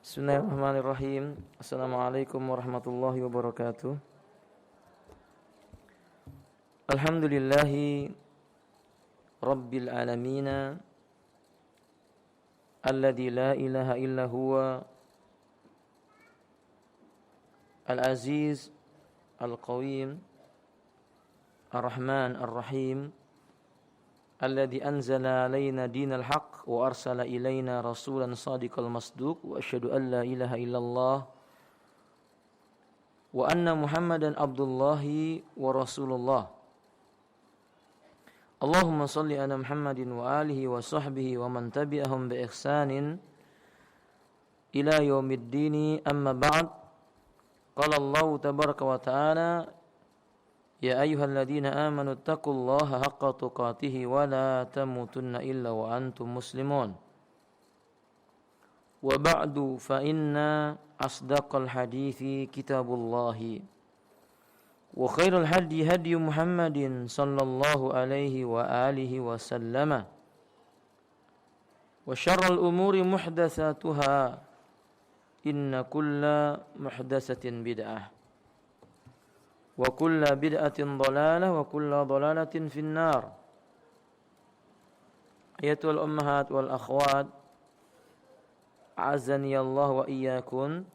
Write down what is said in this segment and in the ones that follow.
Bismillahirrahmanirrahim. Assalamualaikum warahmatullahi wabarakatuh. Alhamdulillahi Rabbil alamina alladzi la ilaha illa huwa al-aziz al-qawim ar-rahman ar-rahim alladzi anzala alaina dinal haqq wa arsala ilaina rasulan sadiqal masduq wa asyhadu an la ilaha illallah wa anna muhammadan abdullahi wa rasulullah. Allahumma salli ala muhammadin wa alihi wa sahbihi wa man tabi'ahum bi ihsanin ila yaumiddin, amma ba'd. Qala Allah tabaraka wa ta'ala, ya ayyuhalladzina amanu taqullaha haqqa tuqatih wa la tamutunna illa wa antum muslimun. Wa ba'du fa inna asdaqal hadithi kitabullahi wa khairul hadi hadi Muhammadin sallallahu alaihi wa alihi wa sallama wa syarrul umuri muhdatsatuha inna kulla muhdatsatin bid'ah wa kulla bid'atin dhalalah wa kulla dhalalatin finnar. Ayatul ummahat wal akhwat, a'azzani Allah wa iyyakum.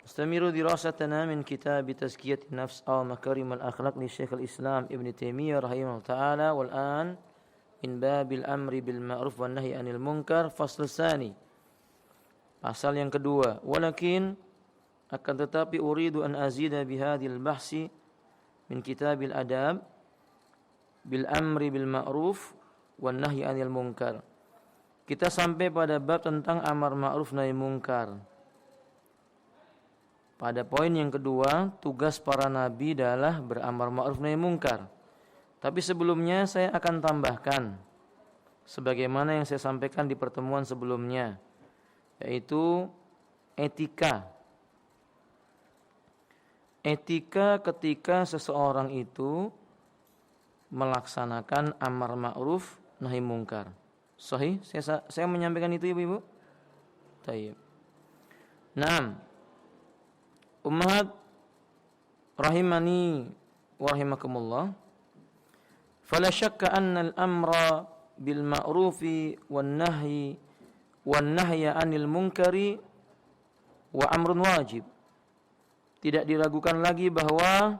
Istamiru dirasatana min kitab tazkiyatin nafs aw makarim al akhlaq li Syekh al-Islam Ibn Taimiyah rahimahullah taala, wal an min babil amri bil ma'ruf wan nahyi anil munkar, fasl tsani, pasal yang kedua. Walakin akan tetapi uridu an azida bihadhil bahsi min kitabil adab bil amri bil ma'ruf wan nahyi anil munkar. Kita sampai pada bab tentang amar ma'ruf nahi munkar. Pada poin yang kedua, tugas para nabi adalah beramar ma'ruf nahi munkar. Tapi sebelumnya saya akan tambahkan sebagaimana yang saya sampaikan di pertemuan sebelumnya, yaitu etika. Etika ketika seseorang itu melaksanakan amar ma'ruf nahi munkar. Sahih? Saya menyampaikan itu Ibu-ibu? Tayyib. Naam. Ummahat rahimani wa rahimakumullah. Fala syakka anna al-amra bil ma'rufi wan nahya 'anil munkari wa amrun wajib. Tidak diragukan lagi bahwa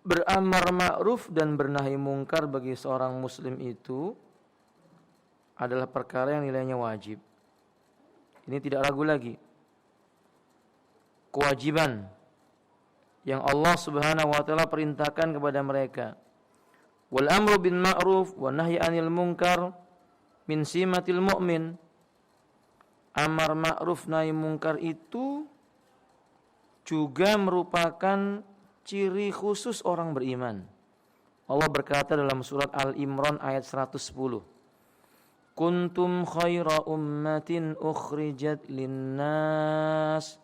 beramar ma'ruf dan bernahi mungkar bagi seorang muslim itu adalah perkara yang nilainya wajib. Ini tidak ragu lagi. Kewajiban yang Allah Subhanahu wa taala perintahkan kepada mereka. Wal amru bil ma'ruf wan nahyi 'anil munkar min simatil mu'min. Amar ma'ruf nahi munkar itu juga merupakan ciri khusus orang beriman. Allah berkata dalam surat Al-Imran ayat 110, kuntum khaira ummatin ukhrijat linnas.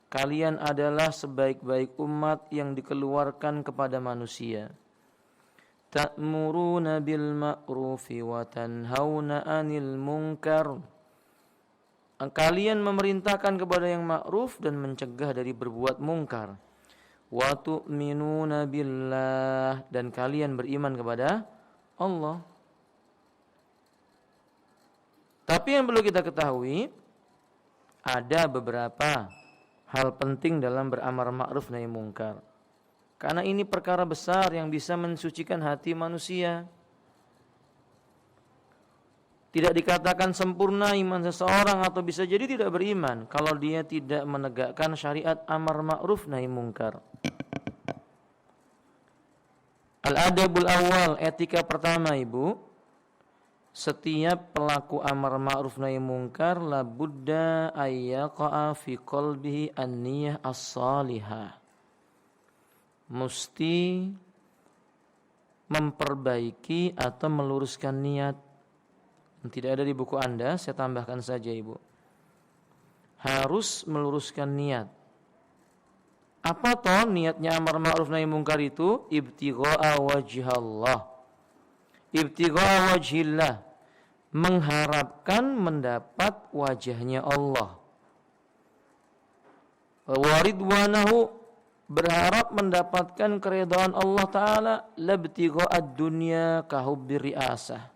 Kalian adalah sebaik-baik umat yang dikeluarkan kepada manusia. Ta'muruna bil ma'rufi wa tanhauna 'anil munkar. Kalian memerintahkan kepada yang ma'ruf dan mencegah dari berbuat mungkar. Wa tu'minuna billah, dan kalian beriman kepada Allah. Tapi yang perlu kita ketahui, ada beberapa hal penting dalam beramar ma'ruf nahi munkar. Karena ini perkara besar yang bisa mensucikan hati manusia. Tidak dikatakan sempurna iman seseorang atau bisa jadi tidak beriman kalau dia tidak menegakkan syariat amar ma'ruf nahi munkar. Al-adabul awal, etika pertama Ibu. Setiap pelaku amar ma'ruf nahi munkar la budda ayyaqa'a fi qalbihi an-niyah as-salihah. Mesti memperbaiki atau meluruskan niat. Tidak ada di buku Anda, saya tambahkan saja Ibu. Harus meluruskan niat. Apa toh niatnya amar ma'ruf nahi munkar itu? Ibtigha'a wajhallah. Ibtigha'a wajhillah. mengharapkan mendapat wajahnya Allah. Waridwanahu, berharap mendapatkan keridhaan Allah Ta'ala. Labtigha'ad dunya kahubbir riasah,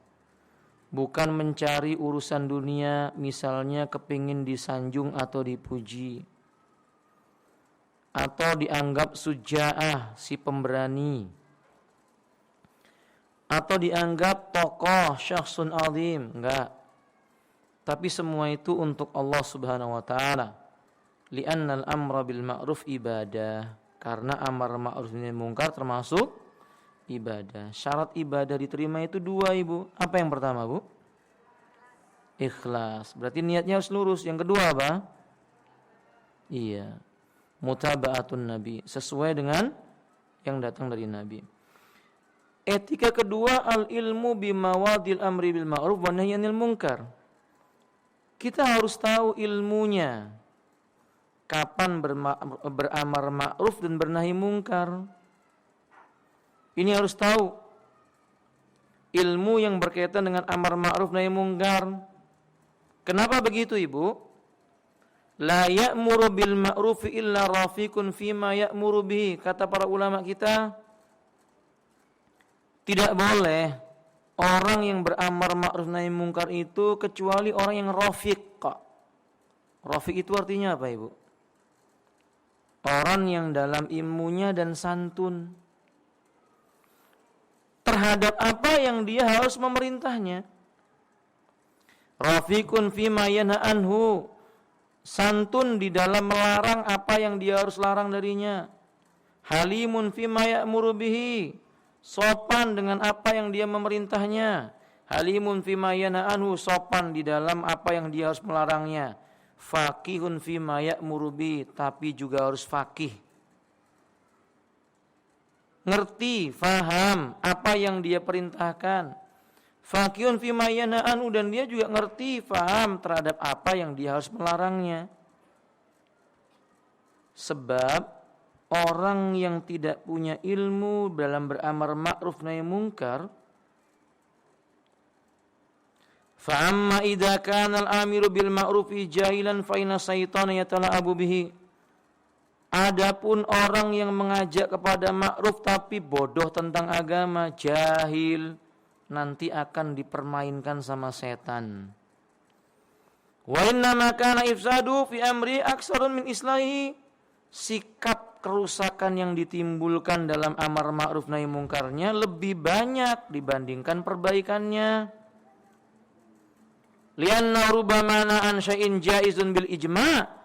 bukan mencari urusan dunia, misalnya kepingin disanjung atau dipuji, atau dianggap suja'ah, si pemberani, atau dianggap tokoh, syakhsun azim. Enggak. Tapi semua itu untuk Allah Subhanahu wa Ta'ala. Li'annal amra bil ma'ruf ibadah, karena amar ma'ruf nahi mungkar termasuk ibadah. Syarat ibadah diterima itu dua, Ibu. Apa yang pertama, Bu? Ikhlas. Berarti niatnya harus lurus. Yang kedua apa? Iya, mutaba'atun nabi, sesuai dengan yang datang dari Nabi. Etika kedua, al ilmu bimawadil amri bil ma'ruf wa nahyi anil munkar. Kita harus tahu ilmunya, kapan beramar ma'ruf dan bernahi mungkar. Ini harus tahu ilmu yang berkaitan dengan amar ma'ruf nahi mungkar. Kenapa begitu, Ibu? La ya'muru bil ma'rufi illa rafiqun fima ya'muru bihi. Kata para ulama kita, tidak boleh orang yang beramar ma'ruf nahi mungkar itu kecuali orang yang rafiq. Rafiq itu artinya apa, Ibu? Orang yang dalam ilmunya dan santun terhadap apa yang dia harus memerintahnya. Rafiqun fima yanha anhu, santun di dalam melarang apa yang dia harus larang darinya. Halimun fima ya'muru bihi, sopan dengan apa yang dia memerintahnya. Halimun fima yanha anhu, sopan di dalam apa yang dia harus melarangnya. Faqihun fima ya'muru bihi, tapi juga harus faqih, ngerti, faham apa yang dia perintahkan. Faqihun fima yanha anhu, dan dia juga ngerti, faham terhadap apa yang dia harus melarangnya. Sebab orang yang tidak punya ilmu dalam beramar ma'ruf nahi mungkar, fa amma idza kana al-amiru bil ma'rufi jahilan fa inna syaitana yatala'abu bihi. Adapun orang yang mengajak kepada ma'ruf tapi bodoh tentang agama, jahil, nanti akan dipermainkan sama setan. Wa inna ma kana ifsadu fi amri aksarun min islahi. Sikap kerusakan yang ditimbulkan dalam amar ma'ruf nahi mungkarnya lebih banyak dibandingkan perbaikannya. Lianna rubama na'an syai'in jaizun bil ijma'.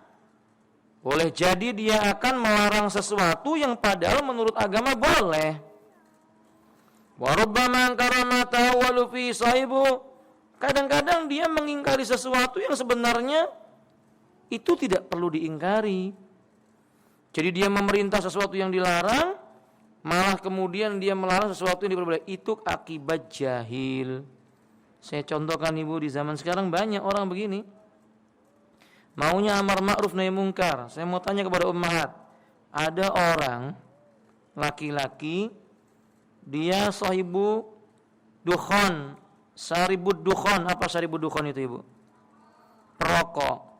Boleh jadi dia akan melarang sesuatu yang padahal menurut agama boleh. Wa rubbama ankara ma ta'awwalu fi sahibu. Kadang-kadang dia mengingkari sesuatu yang sebenarnya itu tidak perlu diingkari. Jadi dia memerintah sesuatu yang dilarang, malah kemudian dia melarang sesuatu yang diperbolehkan. Itu akibat jahil. Saya contohkan, Ibu, di zaman sekarang banyak orang begini. Maunya amar ma'ruf nahi mungkar. Saya mau tanya kepada ummahat. Ada orang laki-laki, dia sahibu dukhon, saribud dukhon. Apa saribud dukhon itu, Ibu? Perokok.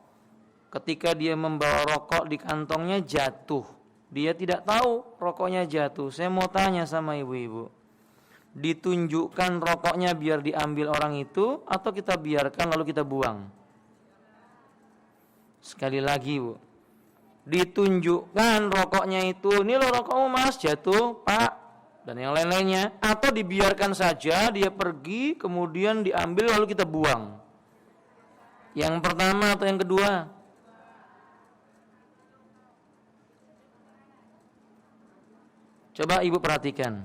Ketika dia membawa rokok di kantongnya jatuh. Dia tidak tahu rokoknya jatuh. Saya mau tanya sama ibu-ibu. Ditunjukkan rokoknya biar diambil orang itu, atau kita biarkan lalu kita buang? Sekali lagi, Bu, ditunjukkan rokoknya itu, ini loh rokokmu Mas, jatuh Pak, dan yang lain-lainnya, atau dibiarkan saja dia pergi kemudian diambil lalu kita buang? Yang pertama atau yang kedua? Coba ibu perhatikan.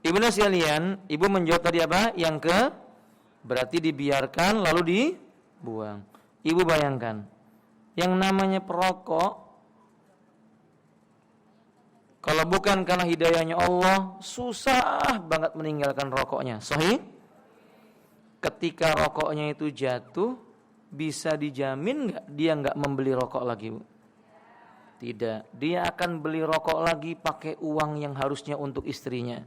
Ibu sekalian, ibu menjawab tadi apa? Yang ke, berarti dibiarkan lalu dibuang. Ibu bayangkan, yang namanya perokok, kalau bukan karena hidayahnya Allah, susah banget meninggalkan rokoknya. Sahih? Ketika rokoknya itu jatuh, bisa dijamin nggak dia nggak membeli rokok lagi, Bu? Tidak. Dia akan beli rokok lagi pakai uang yang harusnya untuk istrinya,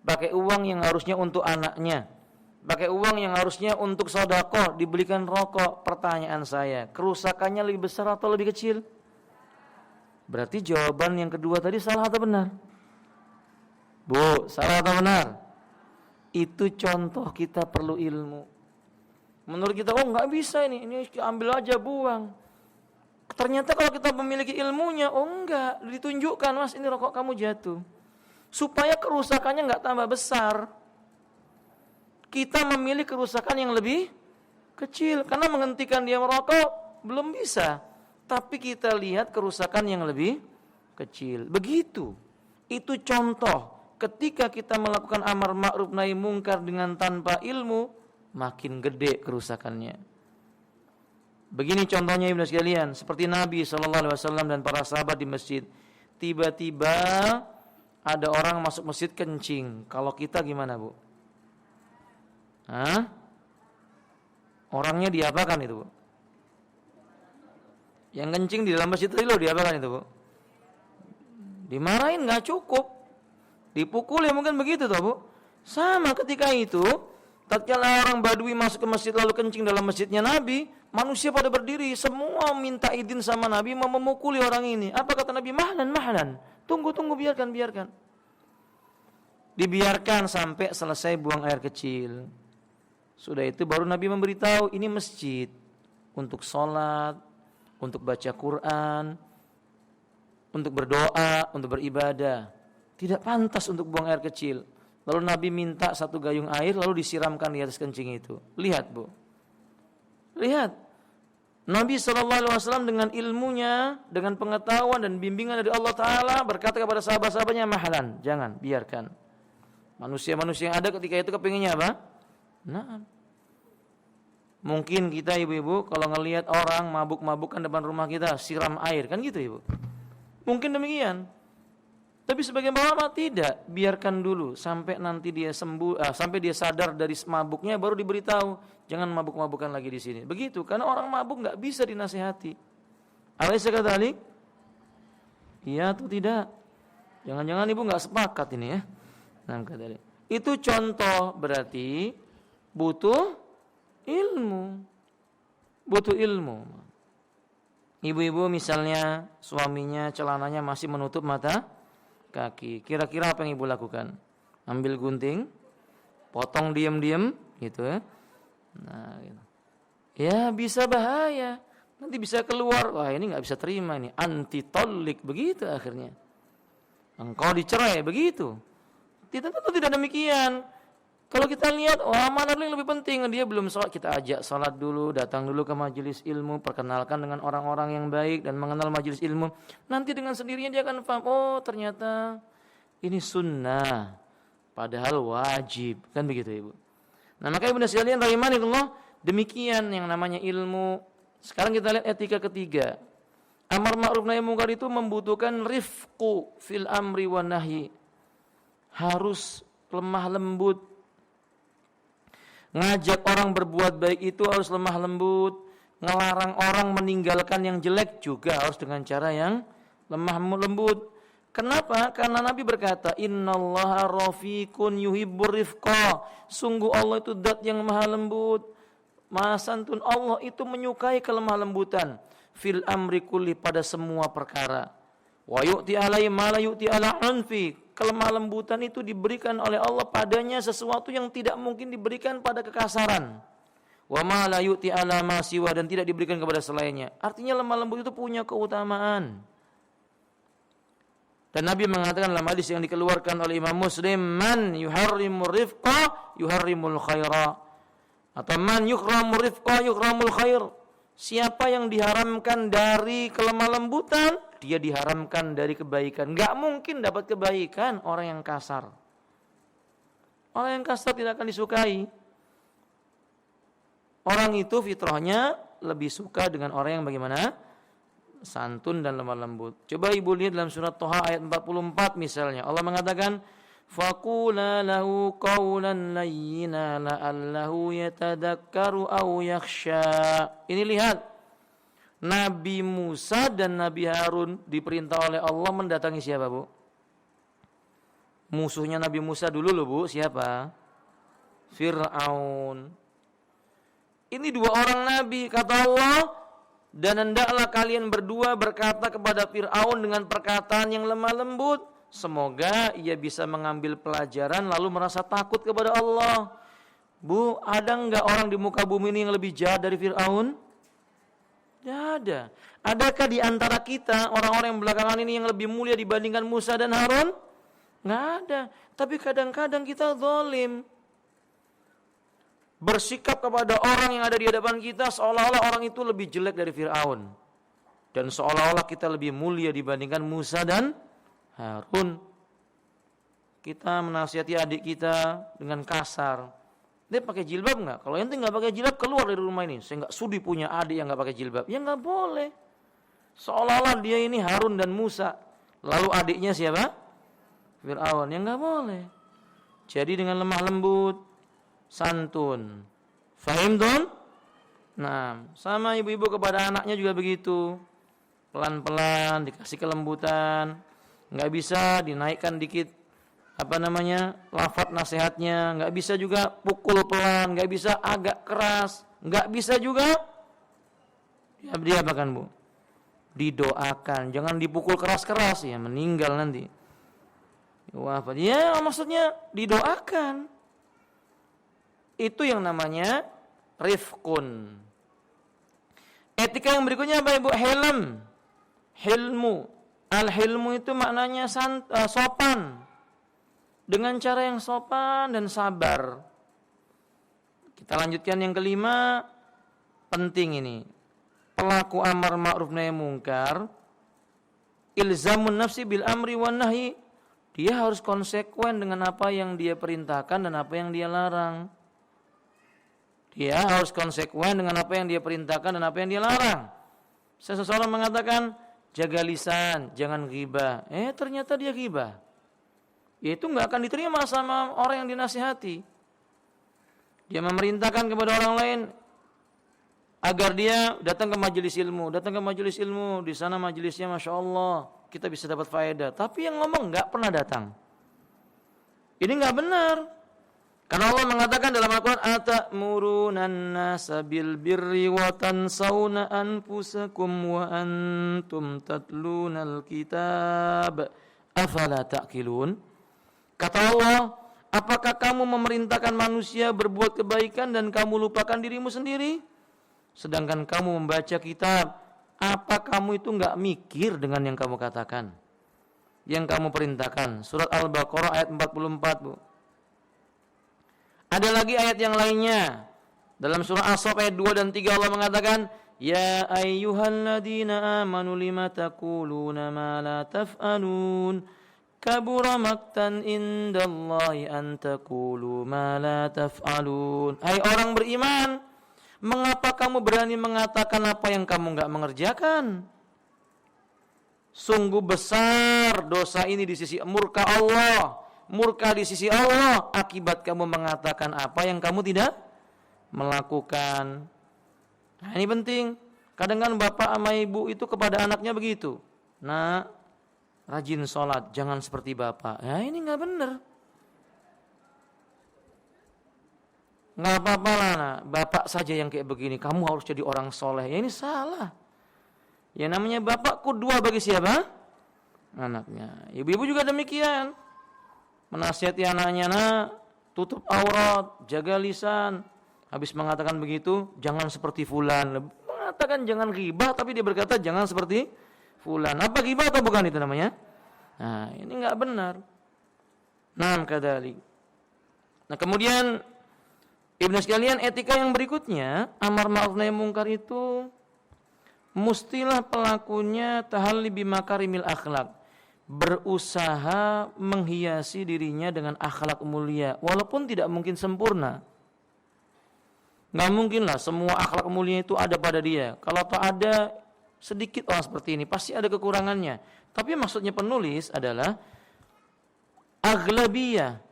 pakai uang yang harusnya untuk anaknya, Pakai uang yang harusnya untuk sedekah dibelikan rokok. Pertanyaan saya, kerusakannya lebih besar atau lebih kecil? Berarti jawaban yang kedua tadi salah atau benar? Bu, salah atau benar? Itu contoh kita perlu ilmu. Menurut kita, oh nggak bisa ini ambil aja buang. Ternyata kalau kita memiliki ilmunya, oh enggak, ditunjukkan, mas ini rokok kamu jatuh. Supaya kerusakannya nggak tambah besar. Kita memilih kerusakan yang lebih kecil. Karena menghentikan dia merokok belum bisa. Tapi kita lihat kerusakan yang lebih kecil. Begitu. Itu contoh. Ketika kita melakukan amar ma'ruf nahi mungkar dengan tanpa ilmu, makin gede kerusakannya. Begini contohnya ibu sekalian, seperti Nabi SAW dan para sahabat di masjid. Tiba-tiba ada orang masuk masjid kencing. Kalau kita gimana, Bu? Hah? Orangnya diapakan itu, Bu? Yang kencing di dalam masjid itu diapakan itu, Bu? Dimarahin nggak cukup. Dipukul ya mungkin begitu toh, Bu. Sama ketika itu, tatkala orang Badui masuk ke masjid lalu kencing dalam masjidnya Nabi, manusia pada berdiri, semua minta izin sama Nabi mau memukuli orang ini. Apa kata Nabi? Mahlan. Tunggu, biarkan. Dibiarkan sampai selesai buang air kecil. Sudah itu baru Nabi memberitahu, ini masjid untuk sholat, untuk baca Quran, untuk berdoa, untuk beribadah. Tidak pantas untuk buang air kecil. Lalu Nabi minta satu gayung air lalu disiramkan di atas kencing itu. Lihat, Bu. Lihat. Nabi SAW dengan ilmunya, dengan pengetahuan dan bimbingan dari Allah Ta'ala berkata kepada sahabat-sahabatnya, mahlan, jangan, biarkan. Manusia-manusia yang ada ketika itu kepinginnya apa? Nah, mungkin kita ibu-ibu kalau ngelihat orang mabuk-mabukan depan rumah kita, siram air, kan gitu ibu. Mungkin demikian. Tapi sebagian ulama tidak, biarkan dulu sampai nanti dia sembuh, sampai dia sadar dari mabuknya baru diberitahu, jangan mabuk-mabukan lagi di sini. Begitu, karena orang mabuk nggak bisa dinasihati. Alaysa kadzalik? Iya atau tidak? Jangan-jangan ibu nggak sepakat ini ya. Nah, kadzalik. Itu contoh berarti butuh ilmu. Butuh ilmu. Ibu-ibu misalnya suaminya celananya masih menutup mata kaki. Kira-kira apa yang ibu lakukan? Ambil gunting, potong diam-diam gitu ya. Nah, gitu. Ya bisa bahaya. Nanti bisa keluar, wah ini enggak bisa terima ini, anti tolik begitu akhirnya. Engkau dicerai begitu. Tentu tidak demikian. Kalau kita lihat, mana yang lebih penting, dia belum sholat, kita ajak sholat dulu, datang dulu ke majelis ilmu, perkenalkan dengan orang-orang yang baik dan mengenal majelis ilmu. Nanti dengan sendirinya dia akan paham, oh ternyata ini sunnah, padahal wajib, kan begitu ibu. Nah makanya ibu sekalian, rahimanillah, demikian yang namanya ilmu. Sekarang kita lihat etika ketiga. Amar ma'ruf nahi mungkar itu membutuhkan rifqu fil amri wa nahyi. Harus lemah lembut. Ngajak orang berbuat baik itu harus lemah lembut. Ngelarang orang meninggalkan yang jelek juga harus dengan cara yang lemah lembut. Kenapa? Karena Nabi berkata, innallaha rafiqun yuhibbur rifqa. Sungguh Allah itu zat yang maha lembut, maha santun. Allah itu menyukai kelemah lembutan fil amri kulli, pada semua perkara. Wa yu'ti alai ma la yu'ti ala unfi. Kelemah lembutan itu diberikan oleh Allah padanya sesuatu yang tidak mungkin diberikan pada kekasaran. Wa ma la yu'ti ala ma siwa, dan tidak diberikan kepada selainnya. Artinya lemah lembut itu punya keutamaan. Dan Nabi mengatakan dalam hadis yang dikeluarkan oleh Imam Muslim, man yuharrimur rifqa yuharrimul khaira, atau man yuhramur rifqa yuhramul khair. Siapa yang diharamkan dari kelemah lembutan, dia diharamkan dari kebaikan. Enggak mungkin dapat kebaikan orang yang kasar. Orang yang kasar tidak akan disukai. Orang itu fitrahnya lebih suka dengan orang yang bagaimana? Santun dan lemah lembut. Coba ibu lihat dalam surat Thaha ayat 44 misalnya. Allah mengatakan, faqula lahu qawlan layyina la'allahu yatadakkaru aw yakhsha. Ini lihat, Nabi Musa dan Nabi Harun diperintah oleh Allah mendatangi siapa, Bu? Musuhnya Nabi Musa dulu loh, Bu. Siapa? Fir'aun. Ini dua orang nabi, kata Allah, dan hendaklah kalian berdua berkata kepada Fir'aun dengan perkataan yang lemah lembut, semoga ia bisa mengambil pelajaran lalu merasa takut kepada Allah. Bu, ada enggak orang di muka bumi ini yang lebih jahat dari Fir'aun? Tidak ada. Adakah di antara kita orang-orang yang belakangan ini yang lebih mulia dibandingkan Musa dan Harun? Nggak ada. Tapi kadang-kadang kita zalim. Bersikap kepada orang yang ada di hadapan kita seolah-olah orang itu lebih jelek dari Fir'aun. Dan seolah-olah kita lebih mulia dibandingkan Musa dan Harun. Kita menasihati adik kita dengan kasar. Dia pakai jilbab nggak? Kalau ente nggak pakai jilbab, keluar dari rumah ini. Saya nggak sudi punya adik yang nggak pakai jilbab. Ya nggak boleh. Seolah-olah dia ini Harun dan Musa. Lalu adiknya siapa? Fir'aun. Ya nggak boleh. Jadi dengan lemah lembut, santun. Fahim don? Nah, sama ibu-ibu kepada anaknya juga begitu. Pelan-pelan, dikasih kelembutan. Nggak bisa dinaikkan dikit lafaz nasihatnya, nggak bisa juga pukul pelan, nggak bisa agak keras, nggak bisa juga dia apakan, Bu? Didoakan, jangan dipukul keras-keras ya, meninggal nanti. Wafat. Ya, maksudnya didoakan. Itu yang namanya rifqun. Etika yang berikutnya apa, Ibu? Hilmu. Al-hilmu itu maknanya sopan. Dengan cara yang sopan dan sabar. Kita lanjutkan yang kelima, penting ini. Pelaku amar ma'ruf nahi munkar, ilzamun nafsi bil amri wan nahyi. Dia harus konsekuen dengan apa yang dia perintahkan dan apa yang dia larang. Dia harus konsekuen dengan apa yang dia perintahkan dan apa yang dia larang. Seseorang mengatakan, jaga lisan, jangan ghibah. Ternyata dia ghibah. Ya itu nggak akan diterima sama orang yang dinasihati. Dia memerintahkan kepada orang lain agar dia datang ke majelis ilmu. Di sana majelisnya Masya Allah, kita bisa dapat faedah. Tapi yang ngomong nggak pernah datang. Ini nggak benar. Karena Allah mengatakan dalam Al-Quran, atamuruna an-nasa bil birri wa tansawna anfusakum wa antum tatlunal kitab afala ta'qilun. Kata Allah, apakah kamu memerintahkan manusia berbuat kebaikan dan kamu lupakan dirimu sendiri? Sedangkan kamu membaca kitab, apa kamu itu enggak mikir dengan yang kamu katakan? Yang kamu perintahkan. Surat Al-Baqarah ayat 44, Bu. Ada lagi ayat yang lainnya. Dalam surah As-Saff ayat 2 dan 3 Allah mengatakan, ya ayyuhalladzina amanu lima taquluna ma la taf'alun. Kabura maktan indallahi an taqulu ma la taf'alun. Hai orang beriman, mengapa kamu berani mengatakan apa yang kamu enggak mengerjakan? Sungguh besar dosa ini di sisi murka Allah. Murka di sisi Allah akibat kamu mengatakan apa yang kamu tidak melakukan. Nah, ini penting. Kadang-kadang bapak sama ibu itu kepada anaknya begitu. Nah, rajin sholat, jangan seperti bapak. Ya ini nggak benar. Nggak apa-apa lah, nah, bapak saja yang kayak begini. Kamu harus jadi orang soleh. Ya ini salah. Ya namanya bapak kedua bagi siapa? Anaknya. Ibu-ibu juga demikian. Menasihati anaknya, tutup aurat, jaga lisan. Habis mengatakan begitu, jangan seperti fulan. Mengatakan jangan ghibah, tapi dia berkata jangan seperti fulan. Apa ghibah atau bukan itu namanya? Nah, ini enggak benar. Naam kadzalik. Nah, kemudian Ibnu sekalian, etika yang berikutnya, amar ma'ruf nahi munkar itu mustilah pelakunya tahalli bimakarimil akhlak. Berusaha menghiasi dirinya dengan akhlak mulia, walaupun tidak mungkin sempurna. Enggak mungkinlah semua akhlak mulia itu ada pada dia. Kalau tak ada sedikit orang seperti ini, pasti ada kekurangannya. Tapi maksudnya penulis adalah aghlabiyah,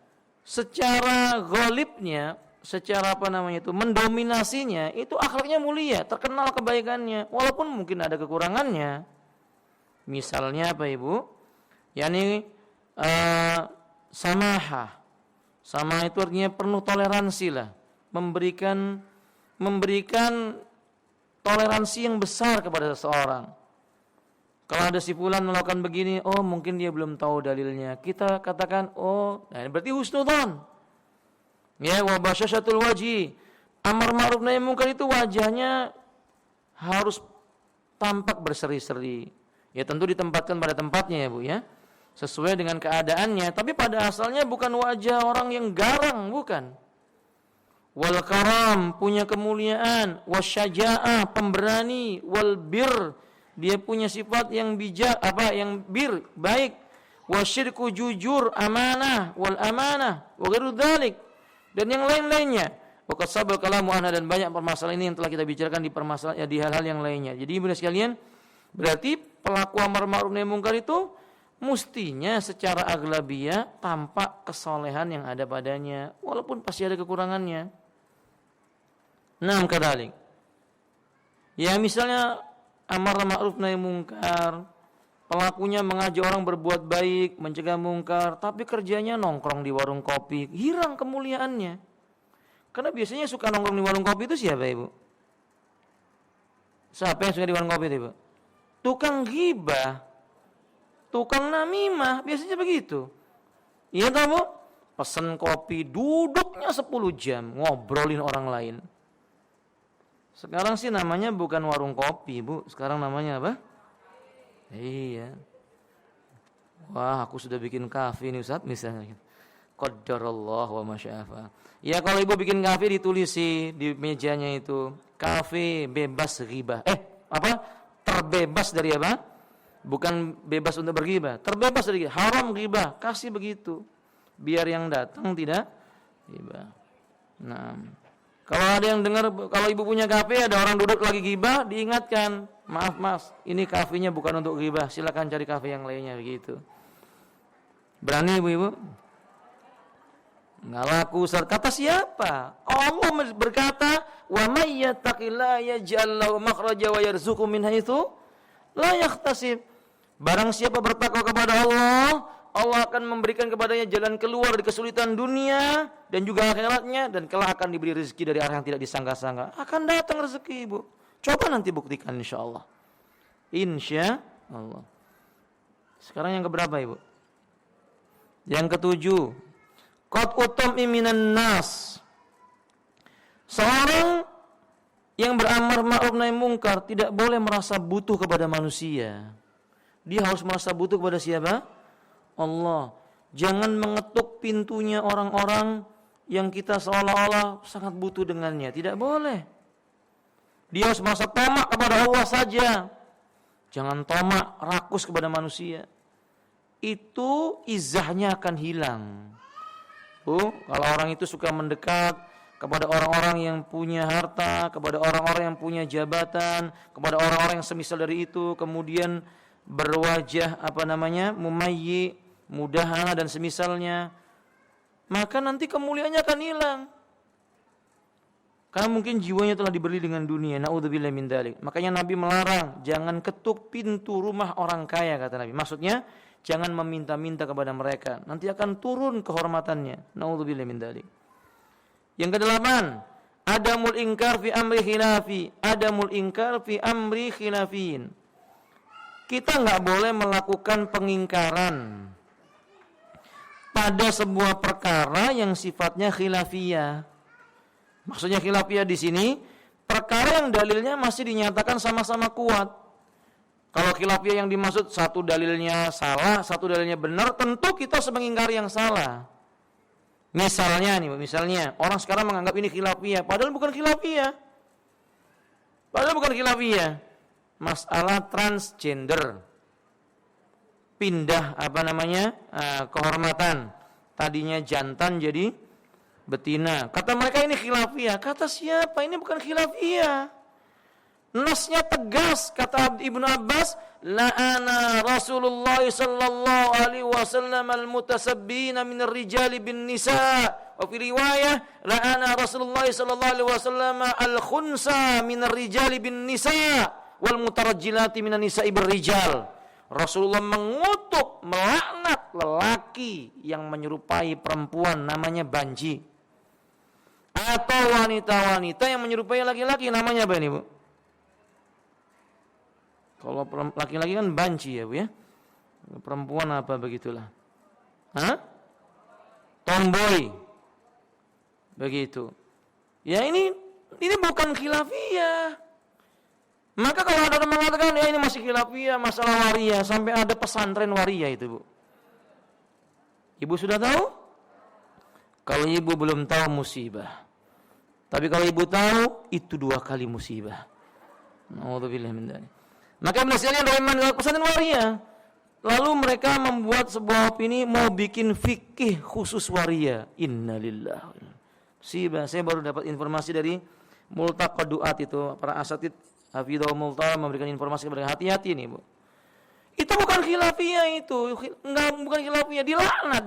secara ghalibnya, secara mendominasinya, itu akhlaknya mulia, terkenal kebaikannya, walaupun mungkin ada kekurangannya. Misalnya apa Ibu? Yani samahah. Sama itu artinya penuh toleransi lah. Memberikan toleransi yang besar kepada seseorang. Kalau ada si fulan melakukan begini, oh mungkin dia belum tahu dalilnya. Kita katakan, oh, nah berarti husnudzon. Ya, wa basyashatul wajhi. Amar ma'ruf nahi munkar itu wajahnya harus tampak berseri-seri. Ya tentu ditempatkan pada tempatnya ya Bu ya. Sesuai dengan keadaannya, tapi pada asalnya bukan wajah orang yang garang, bukan. Wal karam, punya kemuliaan, wasyaja'ah, pemberani, wal bir, dia punya sifat yang bijak, yang baik, wasyirku, jujur, amanah, wal amanah, wa ghairu dzalik, dan yang lain-lainnya. Waqad sabal kalamu anha, dan banyak permasalahan ini yang telah kita bicarakan di hal-hal yang lainnya. Jadi ibu sekalian, berarti pelaku amar ma'ruf nahi munkar itu mestinya secara aghlabiyah tampak kesolehan yang ada padanya, walaupun pasti ada kekurangannya. Nah, kadalik. Ya misalnya amar ma'ruf nahi munkar, pelakunya mengajak orang berbuat baik, mencegah mungkar, tapi kerjanya nongkrong di warung kopi, hilang kemuliaannya. Karena biasanya suka nongkrong di warung kopi itu siapa ibu? Siapa yang suka di warung kopi itu ibu? Tukang ghibah, tukang namimah, biasanya begitu. Iya tahu Bu? Pesen kopi, duduknya 10 jam, ngobrolin orang lain. Sekarang sih namanya bukan warung kopi Bu, sekarang namanya apa? Iya. Wah, aku sudah bikin kafe nih Ustaz, misalnya. Qadarullah wa masya'afa. Ya kalau ibu bikin kafe ditulis sih di mejanya itu, kafe bebas ghibah. Terbebas dari apa? Bukan bebas untuk berghibah, terbebas dari haram ghibah, kasih begitu. Biar yang datang tidak ghibah. Nah, kalau ada yang dengar, kalau ibu punya kafe ada orang duduk lagi ghibah, diingatkan, maaf Mas, ini kafenya bukan untuk ghibah, silakan cari kafe yang lainnya begitu. Berani ibu-ibu? Enggak laku Ustaz. Kata siapa? Allah berkata, "Wa may yattaqillaha yaj'al lahu makhraja wa yarzuqhu min haitsu la yahtasib." Barang siapa bertakwa kepada Allah, Allah akan memberikan kepadanya jalan keluar dari kesulitan dunia dan juga akhiratnya, dan kelak akan diberi rezeki dari arah yang tidak disangka-sangka. Akan datang rezeki ibu. Coba nanti buktikan insyaallah. Insyaallah. Sekarang yang keberapa ibu? Yang ketujuh. Qad utami minan nas. Seorang yang beramar ma'ruf nahi munkar tidak boleh merasa butuh kepada manusia. Dia harus merasa butuh kepada siapa? Allah. Jangan mengetuk pintunya orang-orang yang kita seolah-olah sangat butuh dengannya. Tidak boleh. Dia harus merasa tamak kepada Allah saja. Jangan tamak, rakus kepada manusia. Itu izahnya akan hilang. Kalau orang itu suka mendekat kepada orang-orang yang punya harta, kepada orang-orang yang punya jabatan, kepada orang-orang yang semisal dari itu, kemudian berwajah mumayyi, mudahana dan semisalnya, maka nanti kemuliaannya akan hilang. Karena mungkin jiwanya telah dibeli dengan dunia. Na'udzubillah min dzalik. Makanya Nabi melarang, jangan ketuk pintu rumah orang kaya, kata Nabi. Maksudnya jangan meminta-minta kepada mereka, nanti akan turun kehormatannya. Na'udzubillah min dzalik. Yang kedelapan, adamul inkar fi amri khilafi. Adamul inkar fi amri khilafin. Kita enggak boleh melakukan pengingkaran pada sebuah perkara yang sifatnya khilafiyah. Maksudnya khilafiyah di sini perkara yang dalilnya masih dinyatakan sama-sama kuat. Kalau khilafiyah yang dimaksud satu dalilnya salah, satu dalilnya benar, tentu kita harus mengingkari yang salah. Misalnya orang sekarang menganggap ini khilafiyah, padahal bukan khilafiyah. Masalah transgender, pindah kehormatan, tadinya jantan jadi betina. Kata mereka ini khilafiyah. Kata siapa? Ini bukan khilafiyah. Nasnya tegas, kata Ibnu Abbas, la'ana Rasulullah sallallahu alaihi wasallam al-mutasabbina min ar-rijali bin nisa. Wa fi riwayah, la'ana Rasulullah sallallahu alaihi wasallam al-khunsa min ar-rijali bin nisa wal mutarajjilati min an-nisa'i bir rijal. Rasulullah mengutuk, melaknat lelaki yang menyerupai perempuan namanya banji. Atau wanita-wanita yang menyerupai laki-laki namanya apa ini, Bu? Kalau laki-laki kan banci ya, Bu ya. Perempuan apa begitulah. Tomboy. Begitu. Ya ini bukan khilafiyah. Maka kalau ada orang mengatakan ya ini masih khilafiyah, masalah waria, sampai ada pesantren waria itu, Bu. Ibu sudah tahu? Kalau ibu belum tahu musibah. Tapi kalau ibu tahu itu 2 kali musibah. Nauzubillah min dzalik. Maka sekalian dari pesantren waria, lalu mereka membuat sebuah opini mau bikin fikih khusus waria. Innalillah. Saya baru dapat informasi dari Multaqa Duat itu, para asatid hafizahumullah ta'ala memberikan informasi kepada hati-hati nih, Bu. Itu bukan khilafiyah itu, bukan khilafiyah, dilaknat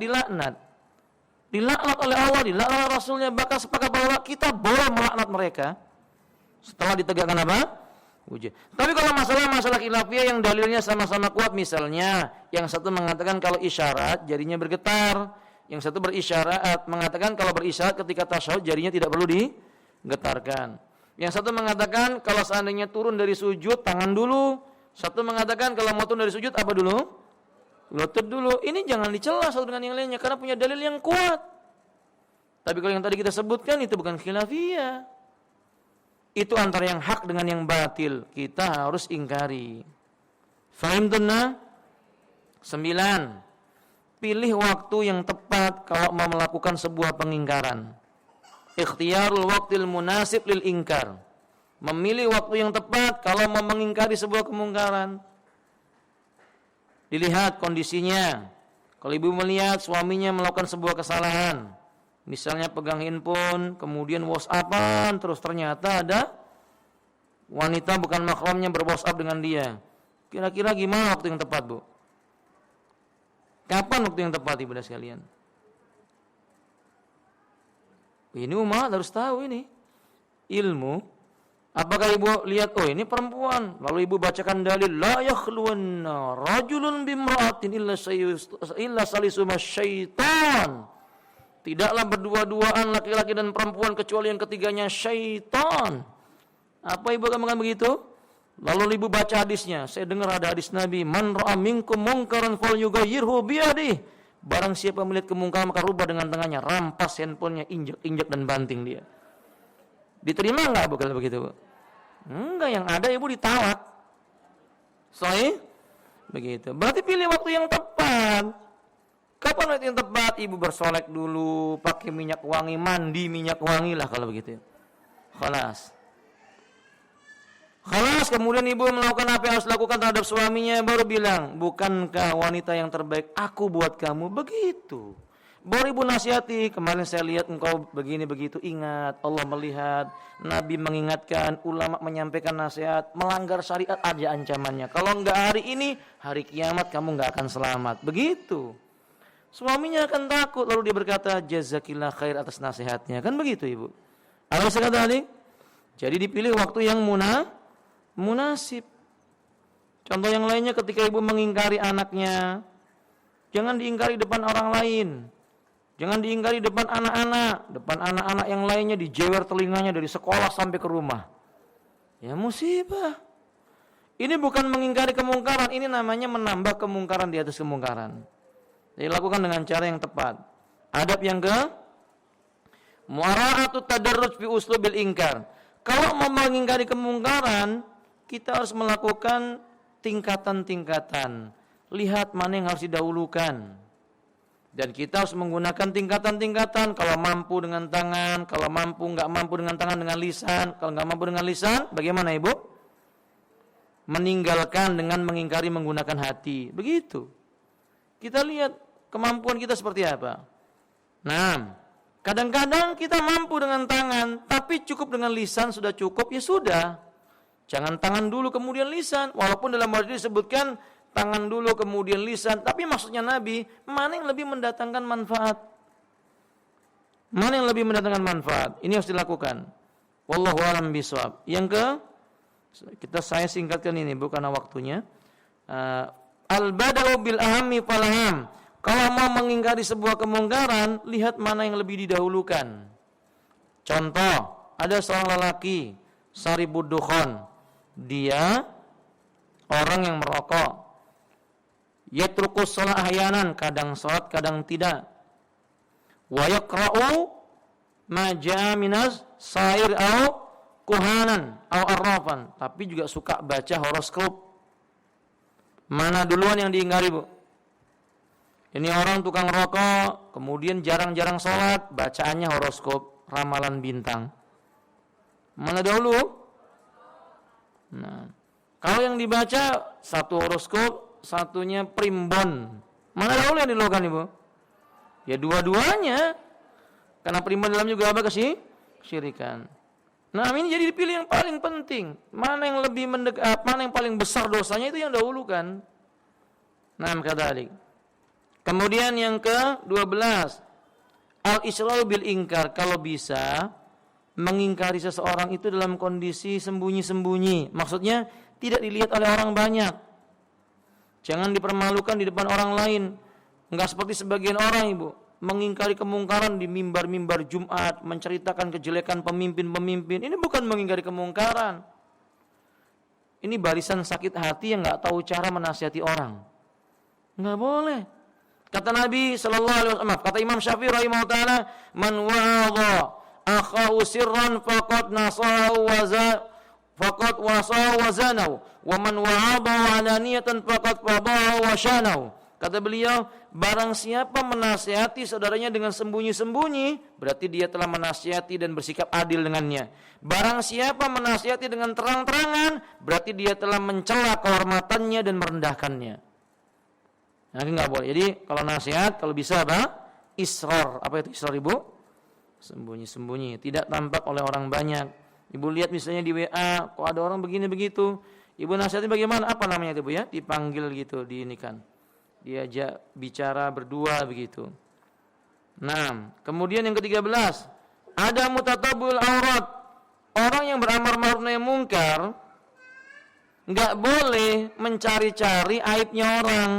oleh Allah, dilaknat oleh Rasulnya, bahkan sepakat bahwa kita boleh melaknat mereka setelah ditegakkan apa? Hujjah. Tapi kalau masalah khilafiyah yang dalilnya sama-sama kuat, misalnya yang satu mengatakan kalau isyarat jarinya bergetar, yang satu berisyarat mengatakan kalau berisyarat ketika tasyahud jarinya tidak perlu digetarkan. Yang satu mengatakan kalau seandainya turun dari sujud tangan dulu, satu mengatakan kalau mau turun dari sujud apa dulu? Lutut dulu. Ini jangan dicela satu dengan yang lainnya karena punya dalil yang kuat. Tapi kalau yang tadi kita sebutkan itu bukan khilafiyah. Itu antara yang hak dengan yang batil. Kita harus ingkari. Fahim tunna? 9. Pilih waktu yang tepat kalau mau melakukan sebuah pengingkaran. Ikhtiyarul waqtil munasib lil ingkar. Memilih waktu yang tepat kalau mau mengingkari sebuah kemungkaran. Dilihat kondisinya. Kalau ibu melihat suaminya melakukan sebuah kesalahan, misalnya pegang handphone, kemudian WhatsApp-an, terus ternyata ada wanita bukan mahramnya ber-WhatsApp dengan dia. Kira-kira gimana waktu yang tepat, Bu? Kapan waktu yang tepat, Ibu dan sekalian? Ini umat harus tahu ini. Ilmu. Apakah ibu lihat, oh ini perempuan, lalu ibu bacakan dalil, la yakhluwanna rajulun bimra'atin illa salisuma syaitan. Tidaklah berdua-duaan laki-laki dan perempuan kecuali yang ketiganya syaitan. Apa ibu akan mengatakan begitu? Lalu ibu baca hadisnya. Saya dengar ada hadis Nabi, man ra'a minkum munkaran falyughayyirhu biyadihi. Barang siapa melihat kemungkaran maka rubah dengan tangannya, rampas handphonenya, injak dan banting dia. Diterima enggak Bu kalau begitu, Bu? Enggak, yang ada ibu ditawak. Sahih? Begitu. Berarti pilih waktu yang tepat. Kapan waktu yang tepat? Ibu bersolek dulu, pakai minyak wangi, mandi minyak wangi lah kalau begitu. Khalas, kemudian ibu melakukan apa yang harus lakukan terhadap suaminya, baru bilang, bukankah wanita yang terbaik aku buat kamu? Begitu. Baru ibu nasihati, kemarin saya lihat engkau begini begitu, ingat Allah melihat, Nabi mengingatkan, ulama menyampaikan nasihat, melanggar syariat aja ancamannya. Kalau enggak hari ini, hari kiamat kamu enggak akan selamat. Begitu. Suaminya akan takut, lalu dia berkata, jazakillah khair atas nasihatnya. Kan begitu ibu. Apa saya kata tadi? Jadi dipilih waktu yang munasib. Contoh yang lainnya ketika ibu mengingkari anaknya, jangan diingkari depan orang lain. Jangan diingkari depan anak-anak yang lainnya dijewer telinganya dari sekolah sampai ke rumah. Ya musibah. Ini bukan mengingkari kemungkaran, ini namanya menambah kemungkaran di atas kemungkaran. Jadi lakukan dengan cara yang tepat. Adab yang ke muara'atut tadarruj fi uslubil ingkar. Kalau mau mengingkari kemungkaran, kita harus melakukan tingkatan-tingkatan. Lihat mana yang harus didahulukan. Dan kita harus menggunakan tingkatan-tingkatan. Kalau mampu dengan tangan, kalau nggak mampu dengan tangan, dengan lisan. Kalau nggak mampu dengan lisan, bagaimana ibu? Meninggalkan dengan mengingkari menggunakan hati. Begitu. Kita lihat kemampuan kita seperti apa. Nah, kadang-kadang kita mampu dengan tangan, tapi cukup dengan lisan sudah cukup, ya sudah. Jangan tangan dulu kemudian lisan. Walaupun dalam hadis disebutkan tangan dulu kemudian lisan, tapi maksudnya Nabi, mana yang lebih mendatangkan manfaat? Mana yang lebih mendatangkan manfaat? Ini harus dilakukan. Wallahu a'lam bishawab. Yang saya singkatkan ini bukan waktunya. Al-bada'u bil ahammi falaham. Kalau mau mengingkari sebuah kemungkaran, lihat mana yang lebih didahulukan. Contoh, ada seorang lelaki, saribud dukhon. Dia orang yang merokok. Yatrukus shalah ahyanan, kadang salat, kadang tidak. Wa yaqra'u ma ja'a minas sair au kuhanan au arrafan, tapi juga suka baca horoskop. Mana duluan yang diingkari, Bu? Ini orang tukang rokok, kemudian jarang-jarang sholat, bacaannya horoskop, ramalan bintang. Mana dahulu? Nah, kalau yang dibaca satu horoskop, satunya primbon. Mana dahulu yang dilakukan, Ibu? Ya dua-duanya. Karena primbon dalam juga apa kesyirikan. Nah, ini jadi dipilih yang paling penting. Mana yang lebih mendekat, mana yang paling besar dosanya, itu yang dahulukan. Nah, kadalik. Kemudian yang ke-12, al-israru bil ingkar. Kalau bisa mengingkari seseorang itu dalam kondisi sembunyi-sembunyi. Maksudnya tidak dilihat oleh orang banyak. Jangan dipermalukan di depan orang lain. Enggak seperti sebagian orang, Ibu, mengingkari kemungkaran di mimbar-mimbar Jumat, menceritakan kejelekan pemimpin-pemimpin. Ini bukan mengingkari kemungkaran. Ini barisan sakit hati yang enggak tahu cara menasihati orang. Enggak boleh. Kata Nabi sallallahu alaihi wasallam, kata Imam Syafi'i rahimahullah taala, man wa'adha akhahu sirran faqad nasahu wa zanahu wa man wa'adha alaniyatan faqad fadahu wa shanahu. Kata beliau, barang siapa menasihati saudaranya dengan sembunyi-sembunyi, berarti dia telah menasihati dan bersikap adil dengannya. Barang siapa menasihati dengan terang-terangan, berarti dia telah mencela kehormatannya dan merendahkannya. Nah, enggak boleh. Jadi kalau nasihat, kalau bisa apa? Israr. Apa itu israr, Ibu? Sembunyi-sembunyi, tidak tampak oleh orang banyak. Ibu lihat misalnya di WA, kok ada orang begini begitu. Ibu nasihati bagaimana? Apa namanya itu, Bu ya? Dipanggil gitu, diinikan. Diajak bicara berdua begitu. Nah, kemudian yang ke-13, ada mutatabul aurat. Orang yang beramar ma'ruf nahi munkar enggak boleh mencari-cari aibnya orang.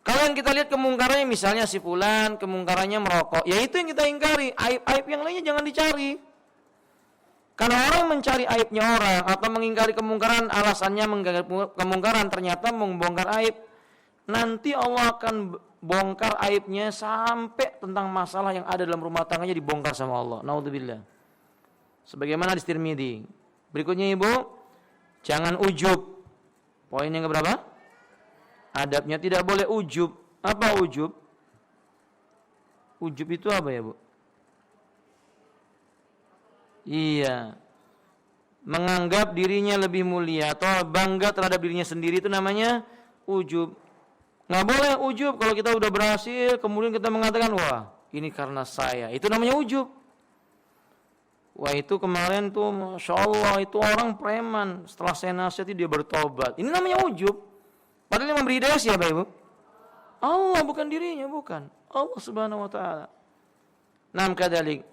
Kalau yang kita lihat kemungkarannya misalnya si fulan, kemungkarannya merokok, ya itu yang kita ingkari. Aib-aib yang lainnya jangan dicari. Karena orang mencari aibnya orang atau mengingkari kemungkaran, alasannya mengingkari kemungkaran ternyata membongkar aib. Nanti Allah akan bongkar aibnya sampai tentang masalah yang ada dalam rumah tangganya dibongkar sama Allah. Naudzubillah. Sebagaimana di Tirmidzi. Berikutnya, Ibu, jangan ujub. Poin yang keberapa? Adabnya tidak boleh ujub. Apa ujub? Ujub itu apa ya, Bu? Iya. Menganggap dirinya lebih mulia atau bangga terhadap dirinya sendiri, itu namanya ujub. Nggak boleh ujub kalau kita udah berhasil, kemudian kita mengatakan, wah ini karena saya. Itu namanya ujub. Wah itu kemarin tuh Masya Allah itu orang preman, setelah saya nasihati dia bertobat. Ini namanya ujub. Padahal yang memberi hidayah siapa, Ibu? Allah, bukan dirinya, bukan. Allah Subhanahu wa taala. Naam kadzalik.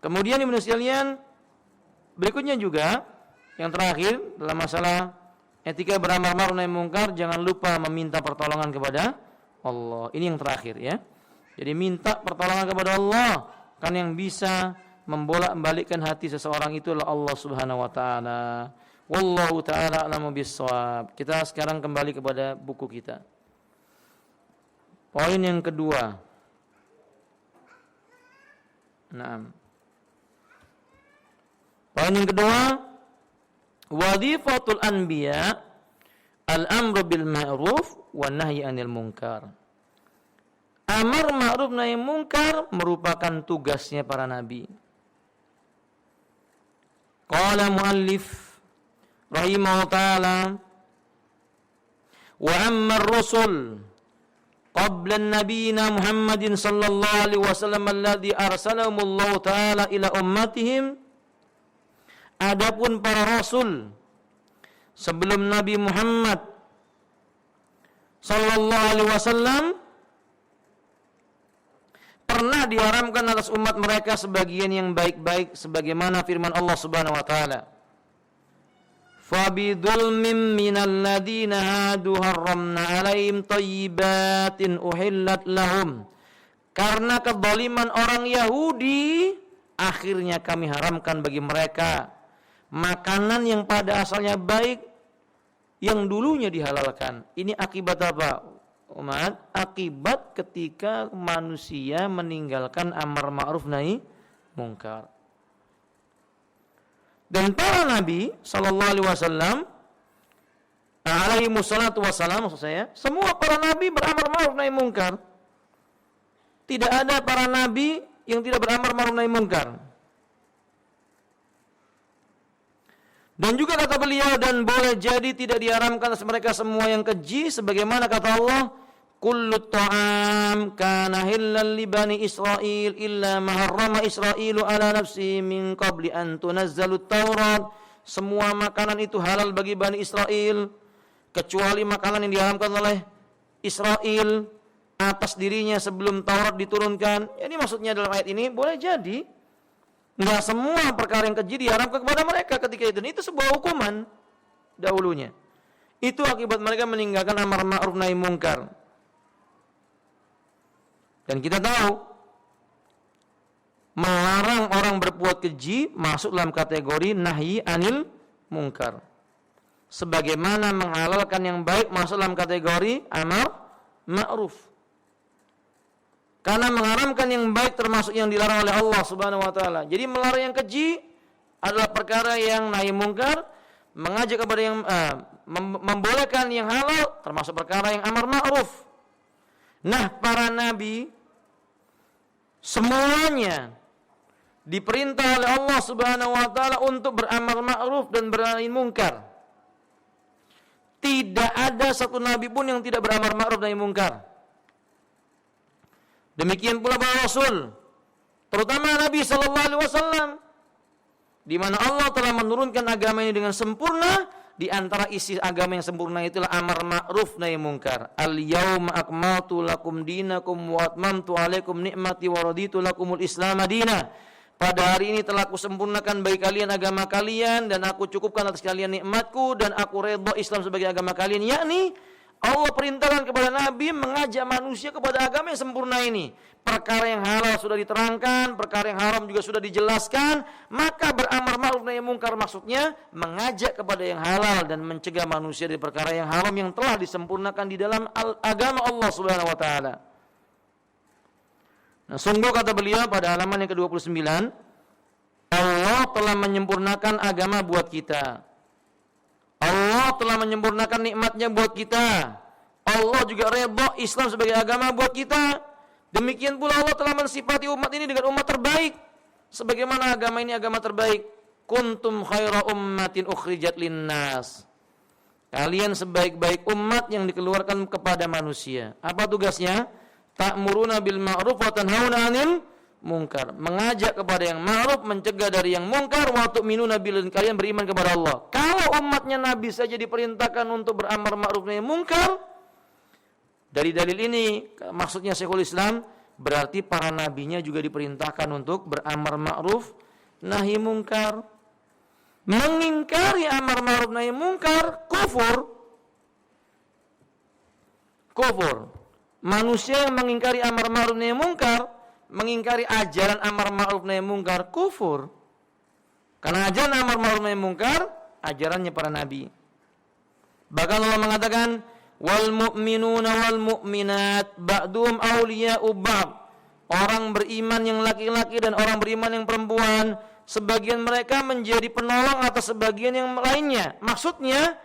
Kemudian Ibnu sekalian, berikutnya juga yang terakhir dalam masalah etika beramar ma'ruf nahi munkar, jangan lupa meminta pertolongan kepada Allah. Ini yang terakhir ya. Jadi minta pertolongan kepada Allah, kan yang bisa membolak-balikkan hati seseorang itu adalah Allah Subhanahu wa taala. Wallahu ta'ala a'lamu bissawab. Kita sekarang kembali kepada buku kita. Poin yang kedua. Naam. Poin yang kedua, wadhifatul anbiya al-amru bil ma'ruf wan nahyi 'anil munkar. Amar ma'ruf nahi munkar merupakan tugasnya para nabi. Qala muallif rahimahullah ta'ala, wa amma ar-rusul qabla nabiyina Muhammadin sallallahu alaihi wasallam alladhi arsalahumullahu ta'ala ila ummatihim. Adapun para rasul sebelum Nabi Muhammad sallallahu alaihi wasallam pernah diharamkan atas umat mereka sebagian yang baik-baik sebagaimana firman Allah Subhanahu wa taala, Fabidulmin minal ladina hadu harramna alaihim thayyibatin uhillat lahum. Karena kezaliman orang Yahudi, akhirnya kami haramkan bagi mereka makanan yang pada asalnya baik yang dulunya dihalalkan. Ini akibat apa, umat? Akibat ketika manusia meninggalkan amar ma'ruf nahi mungkar. Dan para nabi sallallahu alaihi wasallam alaihi wassalatu wassalam, maksud saya, semua para nabi beramar ma'ruf nahi mungkar. Tidak ada para nabi yang tidak beramar ma'ruf nahi mungkar. Dan juga kata beliau, dan boleh jadi tidak diharamkan atas mereka semua yang keji, sebagaimana kata Allah, kullu ta'am kana hillal li bani Israil illa ma harrama Israilu ala nafsi min qabli an tunazzalut Taurat. Semua makanan itu halal bagi Bani Israel kecuali makanan yang diharamkan oleh Israel atas dirinya sebelum Taurat diturunkan. Ini maksudnya dalam ayat ini boleh jadi enggak semua perkara yang keji diharamkan kepada mereka ketika itu. Itu sebuah hukuman dahulunya. Itu akibat mereka meninggalkan amar ma'ruf nahi mungkar. Dan kita tahu melarang orang berbuat keji masuk dalam kategori nahyi anil mungkar. Sebagaimana menghalalkan yang baik masuk dalam kategori amar ma'ruf. Karena mengharamkan yang baik termasuk yang dilarang oleh Allah Subhanahu wa taala. Jadi melarang yang keji adalah perkara yang nahi mungkar, mengajak kepada yang membolehkan yang halal termasuk perkara yang amar ma'ruf. Nah, para nabi semuanya diperintah oleh Allah Subhanahu wa taala untuk beramar ma'ruf dan bernahi mungkar. Tidak ada satu nabi pun yang tidak beramar ma'ruf dan nahi mungkar. Demikian pula para rasul, terutama Nabi sallallahu alaihi wasallam, di mana Allah telah menurunkan agama ini dengan sempurna. Di antara isi agama yang sempurna itulah amar ma'ruf nahi mungkar. Al-yauma akmaltu lakum dinakum wa atmamtu alaikum ni'mati wa raditu lakumul Islam madina. Pada hari ini telah aku sempurnakan bagi kalian agama kalian dan aku cukupkan atas kalian nikmatku dan aku redha Islam sebagai agama kalian. Yakni Allah perintahkan kepada Nabi mengajak manusia kepada agama yang sempurna ini. Perkara yang halal sudah diterangkan, perkara yang haram juga sudah dijelaskan. Maka beramar ma'ruf nahi mungkar maksudnya mengajak kepada yang halal dan mencegah manusia dari perkara yang haram yang telah disempurnakan di dalam agama Allah Subhanahu wa taala. Nah, sungguh kata beliau pada halaman yang ke-29, Allah telah menyempurnakan agama buat kita. Allah telah menyempurnakan nikmatnya buat kita. Allah juga redha Islam sebagai agama buat kita. Demikian pula Allah telah mensifati umat ini dengan umat terbaik. Sebagaimana agama ini agama terbaik. Kuntum khaira ummatin ukhrijat linnas. Kalian sebaik-baik umat yang dikeluarkan kepada manusia. Apa tugasnya? Ta'muruna bil ma'ruf wa tanhauna 'anil mungkar, mengajak kepada yang ma'ruf, mencegah dari yang mungkar. Wa tu'minuna billahi, kalian beriman kepada Allah. Kalau umatnya Nabi saja diperintahkan untuk beramar ma'ruf nahi mungkar, dari dalil ini maksudnya Syekhul Islam berarti para nabinya juga diperintahkan untuk beramar ma'ruf nahi mungkar. Mengingkari amar ma'ruf nahi mungkar kufur. Kufur. Manusia yang mengingkari amar ma'ruf nahi mungkar, mengingkari ajaran amar ma'ruf nahi mungkar, kufur. Karena ajaran amar ma'ruf nahi mungkar ajarannya para nabi. Bahkan Allah mengatakan wal mu'minuna wal mu'minat ba'dhum awliya'u ba'd. Orang beriman yang laki-laki dan orang beriman yang perempuan, sebagian mereka menjadi penolong atas sebagian yang lainnya. Maksudnya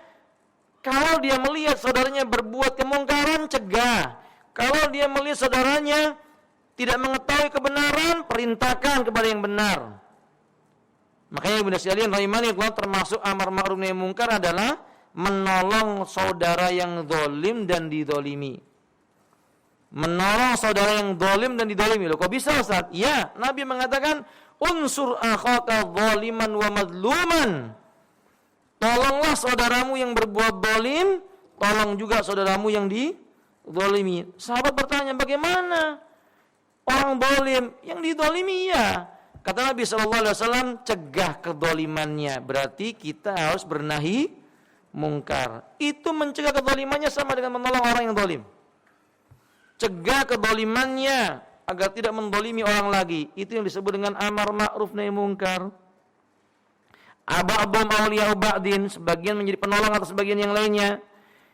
kalau dia melihat saudaranya berbuat kemungkaran, cegah. Kalau dia melihat saudaranya tidak mengetahui kebenaran, perintahkan kepada yang benar. Makanya Ibnu sekalian rahimani Allah, termasuk amar ma'ruf nahi mungkar adalah menolong saudara yang zalim dan dizalimi. Menolong saudara yang zalim dan dizalimi. Loh, kok bisa Ustaz? Ya, Nabi mengatakan unsur akhaka zaliman wa madluman. Tolonglah saudaramu yang berbuat zalim, tolong juga saudaramu yang dizalimi. Sahabat bertanya, bagaimana? Orang zalim yang dizalimi ya, Kata Nabi SAW, cegah kedolimannya. Berarti kita harus bernahi mungkar. Itu mencegah kedolimannya sama dengan menolong orang yang dolim. Cegah kedolimannya agar tidak mendolimi orang lagi. Itu yang disebut dengan amar ma'ruf nahi mungkar. Ba'dhum awliya'u ba'din, sebagian menjadi penolong atas sebagian yang lainnya.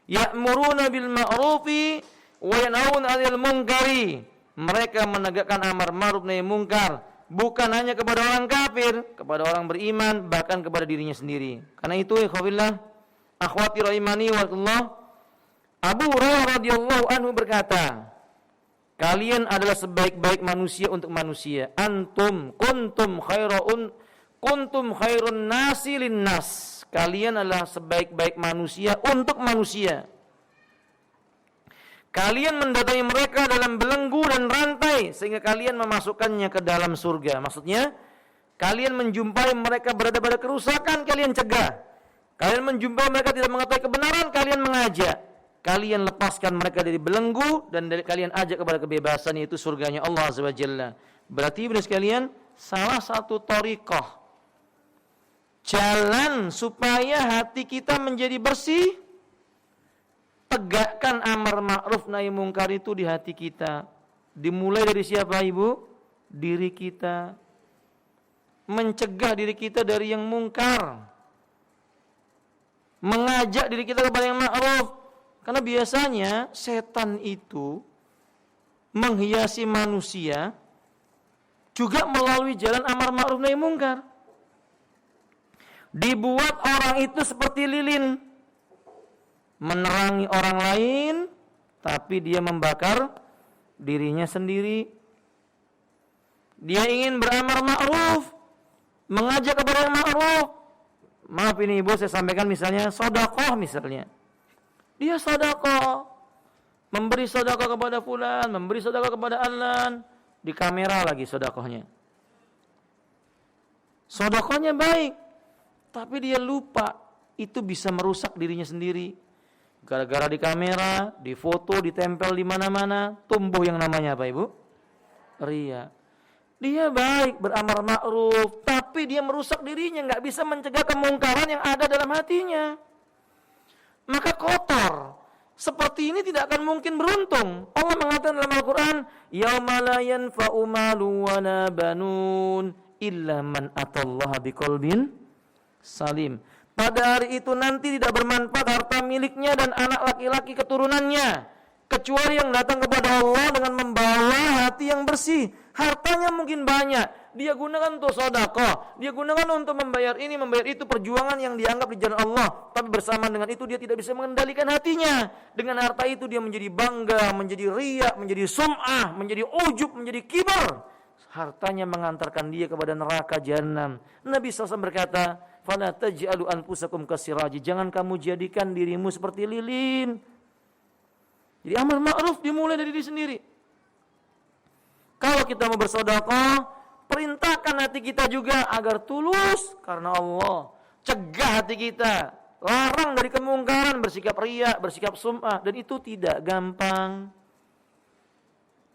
Ya'muruna bil ma'rufi wa yanhauna 'anil munkari. Mereka menegakkan amar ma'ruf nahi mungkar. Bukan hanya kepada orang kafir, kepada orang beriman, bahkan kepada dirinya sendiri. Karena itu, ikhwafillah, akhwati rahimani wa Allah, Abu Hurairah radhiyallahu anhu berkata, kalian adalah sebaik-baik manusia untuk manusia. Antum kuntum khairun nasi linnas. Kalian adalah sebaik-baik manusia untuk manusia. Kalian mendatangi mereka dalam belenggu dan rantai sehingga kalian memasukkannya ke dalam surga. Maksudnya, kalian menjumpai mereka berada pada kerusakan, kalian cegah. Kalian menjumpai mereka tidak mengetahui kebenaran, kalian mengajak. Kalian lepaskan mereka dari belenggu dan kalian ajak kepada kebebasan, yaitu surganya Allah Azza wa Jalla. Berarti benar sekalian, salah satu thariqah jalan supaya hati kita menjadi bersih, tegakkan amar ma'ruf nahi mungkar itu di hati kita. Dimulai dari siapa, Ibu? Diri kita. Mencegah diri kita dari yang mungkar. Mengajak diri kita kepada yang ma'ruf. Karena biasanya setan itu menghiasi manusia juga melalui jalan amar ma'ruf nahi mungkar. Dibuat orang itu seperti lilin, menerangi orang lain, tapi dia membakar dirinya sendiri. Dia ingin beramar ma'ruf, mengajak kepada yang ma'ruf. Maaf ini Ibu, saya sampaikan misalnya sedekah misalnya. Dia sedekah, memberi sedekah kepada fulan, memberi sedekah kepada alan, di kamera lagi sedekahnya. Sedekahnya baik, tapi dia lupa itu bisa merusak dirinya sendiri. Gara-gara di kamera, di foto, ditempel di mana-mana, tumbuh yang namanya apa, Ibu? Riya. Dia baik beramar ma'ruf, tapi dia merusak dirinya, enggak bisa mencegah kemungkaran yang ada dalam hatinya. Maka kotor. Seperti ini tidak akan mungkin beruntung. Allah mengatakan dalam Al-Qur'an, "Yauma la yanfa'u malun wa la banun illa man atallaha biqalbin salim." Pada hari itu nanti tidak bermanfaat harta miliknya dan anak laki-laki keturunannya, kecuali yang datang kepada Allah dengan membawa hati yang bersih. Hartanya mungkin banyak, dia gunakan untuk sedekah, dia gunakan untuk membayar ini, membayar itu, perjuangan yang dianggap di jalan Allah. Tapi bersamaan dengan itu dia tidak bisa mengendalikan hatinya. Dengan harta itu dia menjadi bangga, menjadi riya, menjadi sum'ah, menjadi ujub, menjadi kibar. Hartanya mengantarkan dia kepada neraka jahanam. Nabi SAW berkata, "Fala taj'alu anfusakum kasiraji." Jangan kamu jadikan dirimu seperti lilin. Jadi amar ma'ruf dimulai dari diri sendiri. Kalau kita mau bersedekah, perintahkan hati kita juga agar tulus karena Allah. Cegah hati kita, larang dari kemungkaran, bersikap riya, bersikap sum'ah, dan itu tidak gampang.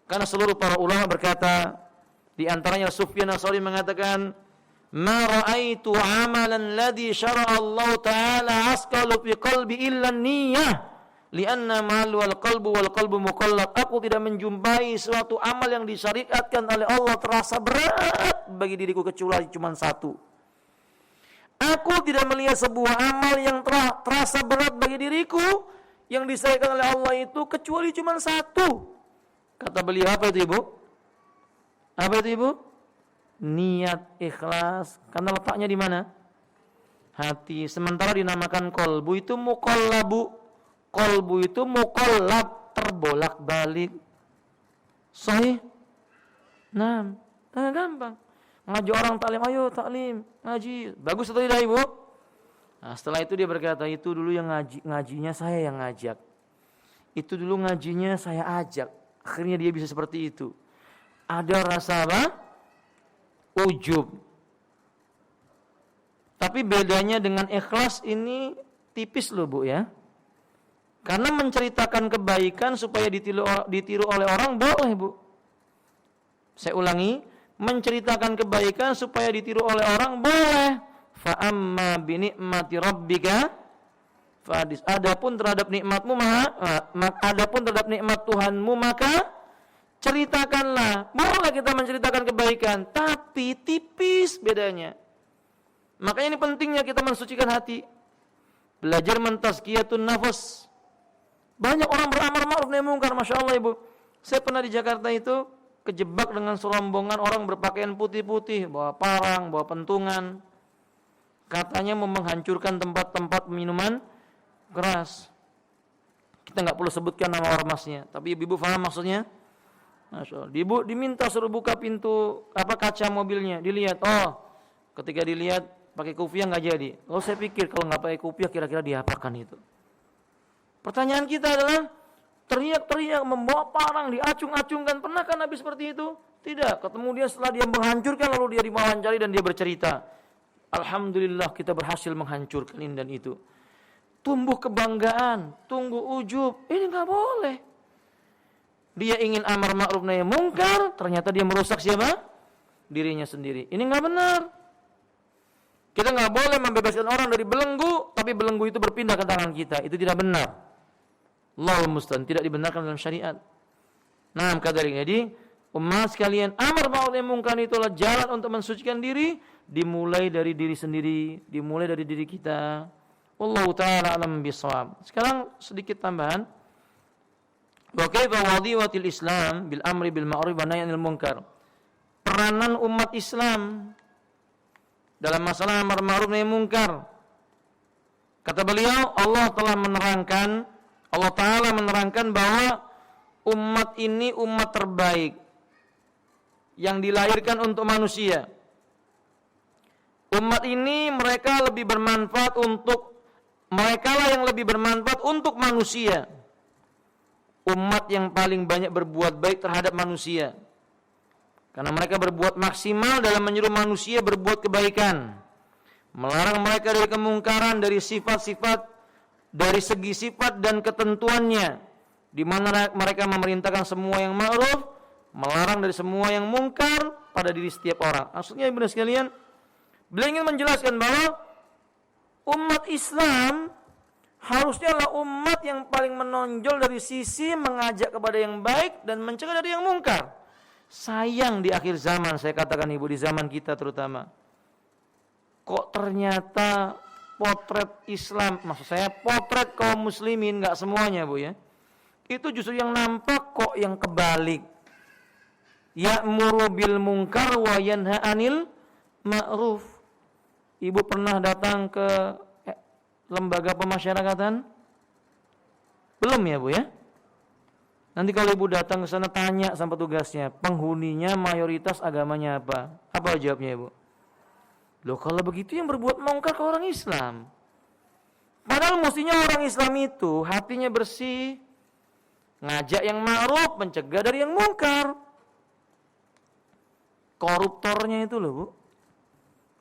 Karena seluruh para ulama berkata, di antaranya Sufyan Ats-Tsauri mengatakan, "Ma ra'aitu 'amalan ladzi syara'a Allah Ta'ala asqalu fi qalbi illa an-niyyah." Lianna malu al-qalbu wal-qalbu muqallab. Aku tidak menjumpai suatu amal yang disyariatkan oleh Allah terasa berat bagi diriku kecuali cuma satu. Aku tidak melihat sebuah amal yang terasa berat bagi diriku yang disyariatkan oleh Allah itu kecuali cuma satu. Kata beliau, apa itu Ibu? Apa itu Ibu? Niat, ikhlas. Karena letaknya di mana? Hati. Sementara dinamakan qalbu itu muqallabu. Qalbu itu muqallab, terbolak-balik. Sahih? Nah, gampang. Ngaji orang taklim, ayo taklim, ngaji. Bagus atau tidak Ibu? Nah, setelah itu dia berkata, itu dulu yang ngajinya saya yang ngajak. Itu dulu ngajinya saya ajak. Akhirnya dia bisa seperti itu. Ada rasa apa? Ujub. Tapi bedanya dengan ikhlas ini tipis loh Bu ya. Karena menceritakan kebaikan supaya ditiru oleh orang boleh Bu. Saya ulangi, menceritakan kebaikan supaya ditiru oleh orang, boleh. Fa amma bi ni'mati rabbika fahadits. Adapun terhadap nikmat Tuhanmu maka ceritakanlah. Boleh kita menceritakan kebaikan, tapi tipis bedanya. Makanya ini pentingnya kita mensucikan hati. Belajar mentazkiyatun nafas. Banyak orang beramar ma'ruf nahi munkar, Masya Allah Ibu. Saya pernah di Jakarta itu kejebak dengan serombongan orang berpakaian putih-putih, bawa parang, bawa pentungan. Katanya mau menghancurkan tempat-tempat minuman keras. Kita nggak perlu sebutkan nama ormasnya, tapi ibu paham maksudnya. Masya Allah. Ibu diminta suruh buka pintu kaca mobilnya, dilihat. Oh, ketika dilihat pakai kufiah nggak jadi. Oh, saya pikir kalau nggak pakai kufiah kira-kira diapakan itu. Pertanyaan kita adalah teriak-teriak, membawa parang, diacung-acungkan. Pernahkah Nabi seperti itu? Tidak. Ketemu dia setelah dia menghancurkan, lalu dia diwawancara dan dia bercerita, alhamdulillah kita berhasil menghancurkan ini dan itu. Tumbuh kebanggaan, tunggu ujub. Ini nggak boleh. Dia ingin amar ma'ruf nahi munkar, ternyata dia merusak siapa? Dirinya sendiri. Ini nggak benar. Kita nggak boleh membebaskan orang dari belenggu, tapi belenggu itu berpindah ke tangan kita. Itu tidak benar. Allahul musta'an, tidak dibenarkan dalam syariat. Nah, jadi umat sekalian, amar ma'ruf nahi munkar itulah jalan untuk mensucikan diri, dimulai dari diri sendiri, dimulai dari diri kita. Wallahu ta'ala alam bisawab. Sekarang sedikit tambahan. Wa kaifa wadhiwatil Islam bil amri bil ma'ruf wa nahyi 'anil munkar. Peranan umat Islam dalam masalah amar ma'ruf nahi munkar. Kata beliau, Allah Ta'ala menerangkan bahwa umat ini umat terbaik yang dilahirkan untuk manusia. Umat ini mereka lah yang lebih bermanfaat untuk manusia. Umat yang paling banyak berbuat baik terhadap manusia. Karena mereka berbuat maksimal dalam menyuruh manusia berbuat kebaikan. Melarang mereka dari kemungkaran, dari sifat-sifat, dari segi sifat dan ketentuannya. Di mana mereka memerintahkan semua yang ma'ruf, melarang dari semua yang mungkar pada diri setiap orang. Maksudnya ibu sekalian, beliau ingin menjelaskan bahwa umat Islam harusnya adalah umat yang paling menonjol dari sisi mengajak kepada yang baik dan mencegah dari yang mungkar. Sayang di akhir zaman, saya katakan ibu, di zaman kita terutama, kok ternyata potret Islam, maksud saya potret kaum muslimin, gak semuanya bu ya, itu justru yang nampak kok yang kebalik. Ya'muru bil munkar wa yanha 'anil ma'ruf. Ibu pernah datang ke lembaga pemasyarakatan? Belum ya bu ya? Nanti kalau ibu datang ke sana tanya sama petugasnya, penghuninya mayoritas agamanya apa? Apa jawabnya ibu? Loh kalau begitu yang berbuat mungkar ke orang Islam. Padahal mestinya orang Islam itu hatinya bersih, ngajak yang ma'ruf, mencegah dari yang mungkar. Koruptornya itu loh bu,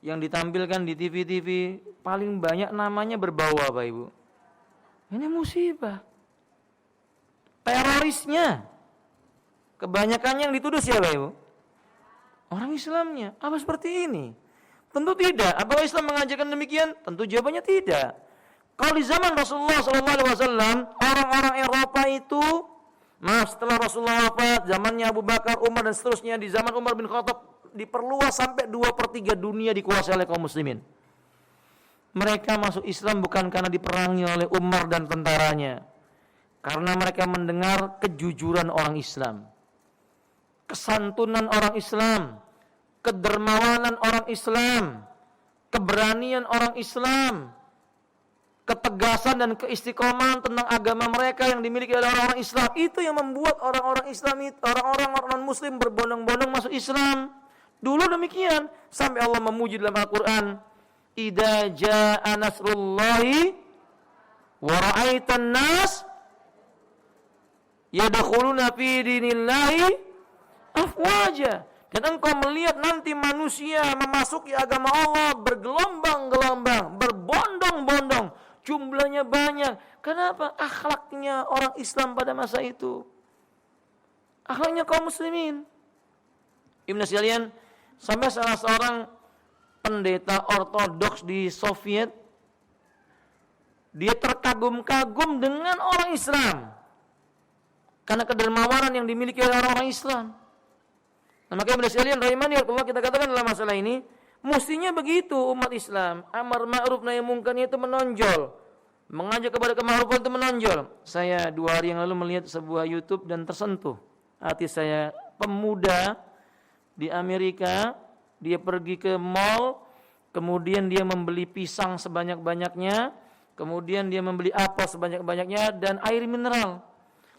yang ditampilkan di TV-TV paling banyak namanya berbau apa ibu? Ini musibah. Terorisnya kebanyakannya yang dituduh siapa ibu? Orang Islamnya. Apa seperti ini? Tentu tidak. Apakah Islam mengajarkan demikian? Tentu jawabannya tidak. Kalau di zaman Rasulullah SAW, orang-orang Eropa itu, setelah Rasulullah wafat, zamannya Abu Bakar, Umar dan seterusnya, di zaman Umar bin Khattab diperluas sampai 2/3 dunia dikuasai oleh kaum muslimin. Mereka masuk Islam bukan karena diperangi oleh Umar dan tentaranya, karena mereka mendengar kejujuran orang Islam, kesantunan orang Islam, kedermawanan orang Islam, keberanian orang Islam, ketegasan dan keistiqomahan tentang agama mereka yang dimiliki oleh orang-orang Islam. Itu yang membuat orang-orang Islam itu, orang-orang non-muslim berbondong-bondong masuk Islam. Dulu demikian, sampai Allah memuji dalam Al-Qur'an, "Idza jaa nasrullahi wa ra'aitan nas yadkhuluna fi dinillahi afwaja." Dan engkau melihat nanti manusia memasuki agama Allah bergelombang-gelombang, berbondong-bondong, jumlahnya banyak. Kenapa? Akhlaknya orang Islam pada masa itu, akhlaknya kaum muslimin. Ibnu sekalian, Sampai salah seorang pendeta ortodoks di Soviet, dia terkagum-kagum dengan orang Islam karena kedermawanan yang dimiliki oleh orang-orang Islam. Nah, makanya benda sekalian rahimani Allah, kita katakan dalam masalah ini, mestinya begitu umat Islam. Amar ma'ruf nahi mungkarnya itu menonjol, mengajak kepada kema'rufan itu menonjol. Saya 2 hari yang lalu melihat sebuah YouTube dan tersentuh hati saya. Pemuda di Amerika, dia pergi ke mall, kemudian dia membeli pisang sebanyak-banyaknya, kemudian dia membeli apel sebanyak-banyaknya dan air mineral.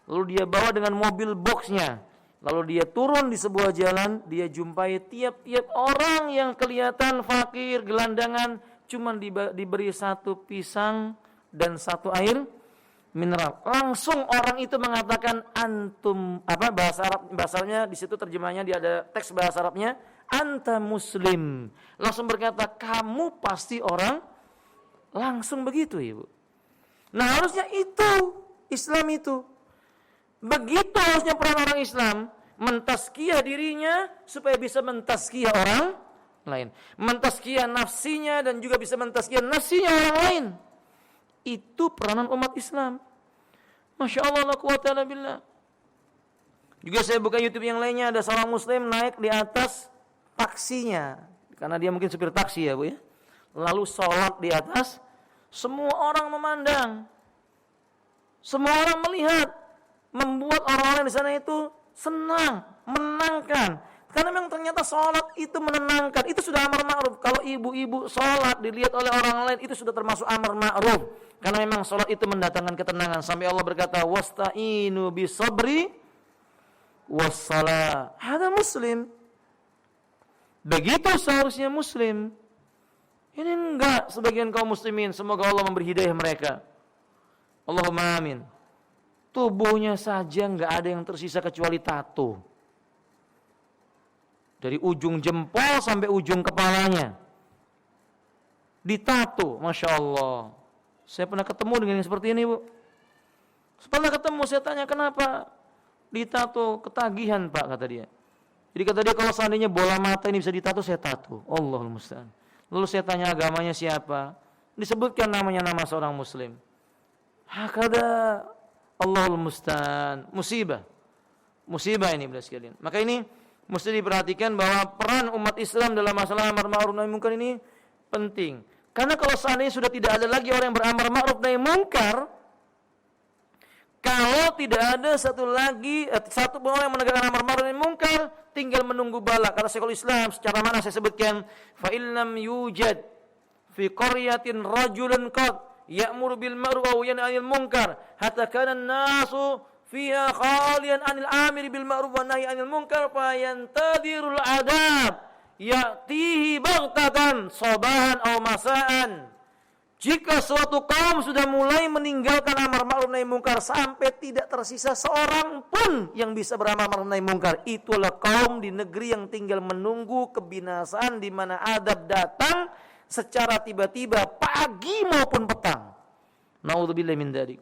Lalu dia bawa dengan mobil boxnya. Lalu dia turun di sebuah jalan, dia jumpai tiap-tiap orang yang kelihatan fakir, gelandangan, cuma diberi 1 pisang dan 1 air mineral. Langsung orang itu mengatakan antum, bahasanya di situ terjemahnya dia ada teks bahasa Arabnya, anta muslim. Langsung berkata kamu pasti orang, langsung begitu Ibu. Nah, harusnya itu Islam itu. Begitu harusnya peran orang Islam, mentazkiyah dirinya supaya bisa mentazkiyah orang lain. Mentazkiyah nafsinya dan juga bisa mentazkiyah nafsinya orang lain. Itu peranan umat Islam. Masya Allah, la quwwata illa billah. Juga saya buka YouTube yang lainnya, ada seorang muslim naik di atas taksinya, karena dia mungkin supir taksi ya Bu ya. Lalu sholat di atas, semua orang memandang, semua orang melihat, membuat orang-orang di sana itu senang, menenangkan. Karena memang ternyata sholat itu menenangkan. Itu sudah amar ma'ruf. Kalau ibu-ibu sholat dilihat oleh orang lain, itu sudah termasuk amar ma'ruf. Karena memang sholat itu mendatangkan ketenangan. Sampai Allah berkata, wasta'inu bisabri wassalah. Ada muslim. Begitu seharusnya muslim. Ini enggak sebagian kaum muslimin. Semoga Allah memberi hidayah mereka. Allahumma amin. Tubuhnya saja enggak ada yang tersisa kecuali tato. Dari ujung jempol sampai ujung kepalanya ditato, Masya Allah. Saya pernah ketemu dengan yang seperti ini Bu. Pernah ketemu, saya tanya kenapa ditato, ketagihan Pak kata dia. Jadi kata dia kalau seandainya bola mata ini bisa ditato, saya tato. Allahul musta'an. Lalu saya tanya agamanya siapa, disebutkan namanya nama seorang muslim. Hakada Allahul musta'an. Musibah ini benar sekalian. Maka ini mesti diperhatikan bahwa peran umat Islam dalam masalah amar ma'ruf nahi munkar ini penting. Karena kalau seandainya sudah tidak ada lagi orang yang beramar ma'ruf nahi munkar, kalau tidak ada satu pun orang yang menegakkan amar ma'ruf nahi munkar, tinggal menunggu bala. Kata Syekhul Islam, secara mana saya sebutkan, fa illam yujad fi qaryatin rajulun qad ya'muru bil ma'ruf wa yanha 'anil munkar hatta kana an-nasu fiha khalian 'anil amiri bil ma'ruf wa nahyi 'anil munkar fa yantadirul adab ya'tihi baghtatan sabahan aw masaan. Jika suatu kaum sudah mulai meninggalkan amar ma'ruf nahi munkar sampai tidak tersisa seorang pun yang bisa beramar ma'ruf nahi munkar, itulah kaum di negeri yang tinggal menunggu kebinasaan di mana adab datang secara tiba-tiba pagi maupun petang. Nauzubillahi min dzalik.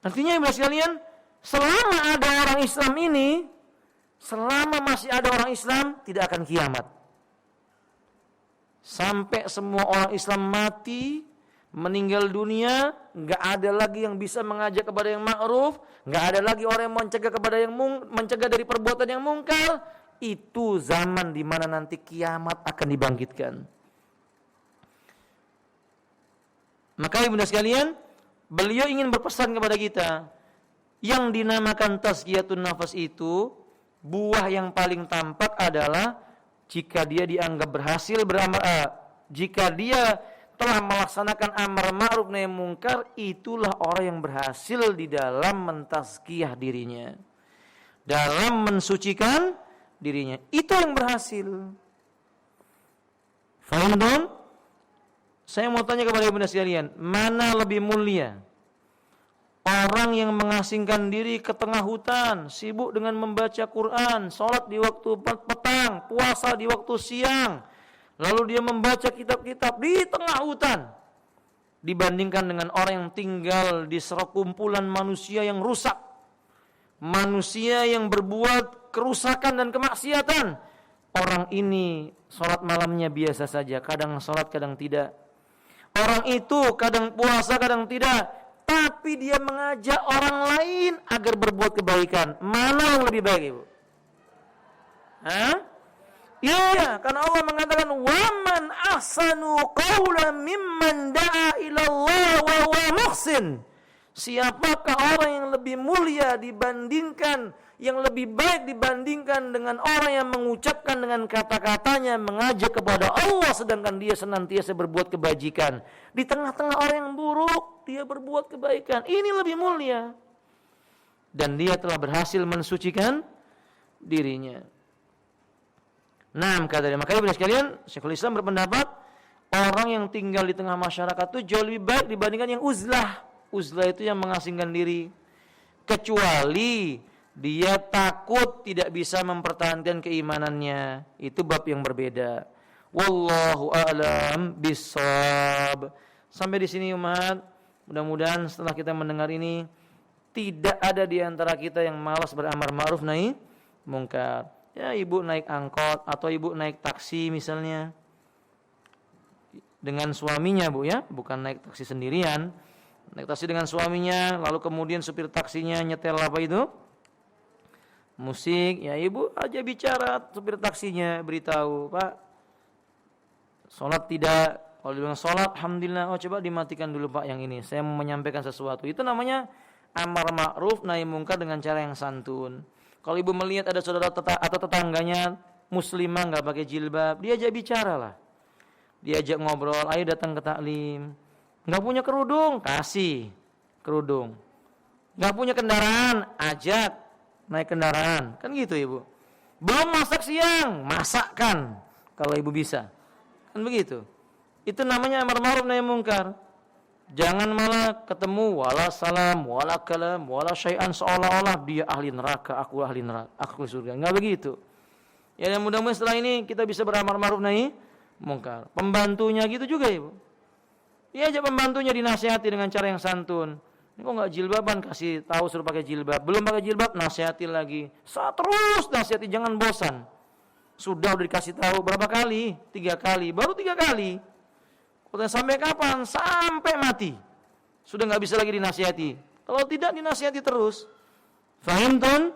Artinya ibu sekalian, selama ada orang Islam ini, selama masih ada orang Islam, tidak akan kiamat. Sampai semua orang Islam mati, meninggal dunia, enggak ada lagi yang bisa mengajak kepada yang ma'ruf, enggak ada lagi orang yang mencegah dari perbuatan yang mungkar. Itu zaman di mana nanti kiamat akan dibangkitkan. Maka ibunda sekalian, beliau ingin berpesan kepada kita, yang dinamakan tazkiyatun nafas itu, buah yang paling tampak adalah jika dia dianggap berhasil jika dia telah melaksanakan amar ma'ruf nahi munkar, itulah orang yang berhasil di dalam mentazkiyah dirinya, dalam mensucikan dirinya. Itu yang berhasil. Faham dong? Saya mau tanya kepada ibunda sekalian, mana lebih mulia? Orang yang mengasingkan diri ke tengah hutan, sibuk dengan membaca Quran, sholat di waktu petang, puasa di waktu siang, lalu dia membaca kitab-kitab di tengah hutan, dibandingkan dengan orang yang tinggal di sekumpulan manusia yang rusak, manusia yang berbuat kerusakan dan kemaksiatan, orang ini sholat malamnya biasa saja, kadang sholat kadang tidak. Orang itu kadang puasa kadang tidak, tapi dia mengajak orang lain agar berbuat kebaikan. Mana yang lebih baik, Ibu? Hah? Iya, karena Allah mengatakan waman ahsanu qawlan mimman da'a ila Allah wa huwa muhsin. Siapakah orang yang lebih mulia dibandingkan, yang lebih baik dibandingkan dengan orang yang mengucapkan dengan kata-katanya mengajak kepada Allah sedangkan dia senantiasa berbuat kebajikan. Di tengah-tengah orang yang buruk, dia berbuat kebaikan. Ini lebih mulia. Dan dia telah berhasil mensucikan dirinya. Nah, kata dia, makanya Bapak sekalian, Syekhul Islam berpendapat orang yang tinggal di tengah masyarakat itu jauh lebih baik dibandingkan yang uzlah. Uzlah itu yang mengasingkan diri. Kecuali dia takut tidak bisa mempertahankan keimanannya. Itu bab yang berbeda. Wallahu a'lam bishawab. Sampai di sini umat. Mudah-mudahan setelah kita mendengar ini tidak ada di antara kita yang malas beramar ma'ruf nahi mungkar. Ya, ibu naik angkot atau ibu naik taksi misalnya dengan suaminya, Bu, ya, bukan naik taksi sendirian. Naik taksi dengan suaminya, lalu kemudian supir taksinya nyetel apa itu? Musik. Ya, ibu aja bicara supir taksinya, beritahu, Pak, sholat tidak. Kalau dia bilang sholat, alhamdulillah. Oh, coba dimatikan dulu, Pak, yang ini. Saya mau menyampaikan sesuatu. Itu namanya amar ma'ruf nahi mungkar dengan cara yang santun. Kalau ibu melihat ada saudara atau tetangganya muslimah nggak pakai jilbab, dia ajak bicara lah. Diajak ngobrol, ayo datang ke taklim. Nggak punya kerudung, kasih kerudung. Nggak punya kendaraan, ajak naik kendaraan. Kan gitu, Ibu. Belum masak siang, masakkan kalau ibu bisa. Kan begitu. Itu namanya amar ma'ruf nahi mungkar. Jangan malah ketemu wala salam, wala kalam, wala syai'an seolah-olah dia ahli neraka, aku ahli neraka, aku surga. Enggak begitu. Ya, dan mudah-mudahan setelah ini kita bisa beramar ma'ruf nahi mungkar. Pembantunya gitu juga, Ibu. Ya, aja pembantunya dinasihati dengan cara yang santun. Ini kok enggak jilbaban, kasih tahu suruh pakai jilbab. Belum pakai jilbab, nasihati lagi. Terus nasihati, jangan bosan. Sudah dikasih tahu berapa kali? 3 kali, baru 3 kali. Sampai kapan? Sampai mati. Sudah nggak bisa lagi dinasihati. Kalau tidak dinasihati terus. Fahimtum?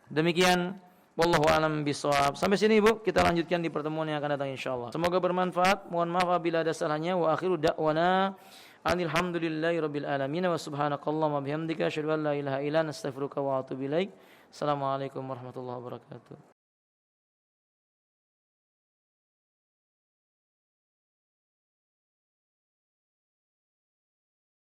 Demikian. Wallahu a'lam bishawab. Sampai sini, Ibu, kita lanjutkan di pertemuan yang akan datang insyaallah. Semoga bermanfaat. Mohon maaf apabila ada salahnya. Wa akhiru da'wana alhamdulillahirabbil alamin wa subhanakallahumma bihamdika asyhadu an la ilaha illa anta astaghfiruka wa atubu ilaik. Assalamualaikum warahmatullahi wabarakatuh.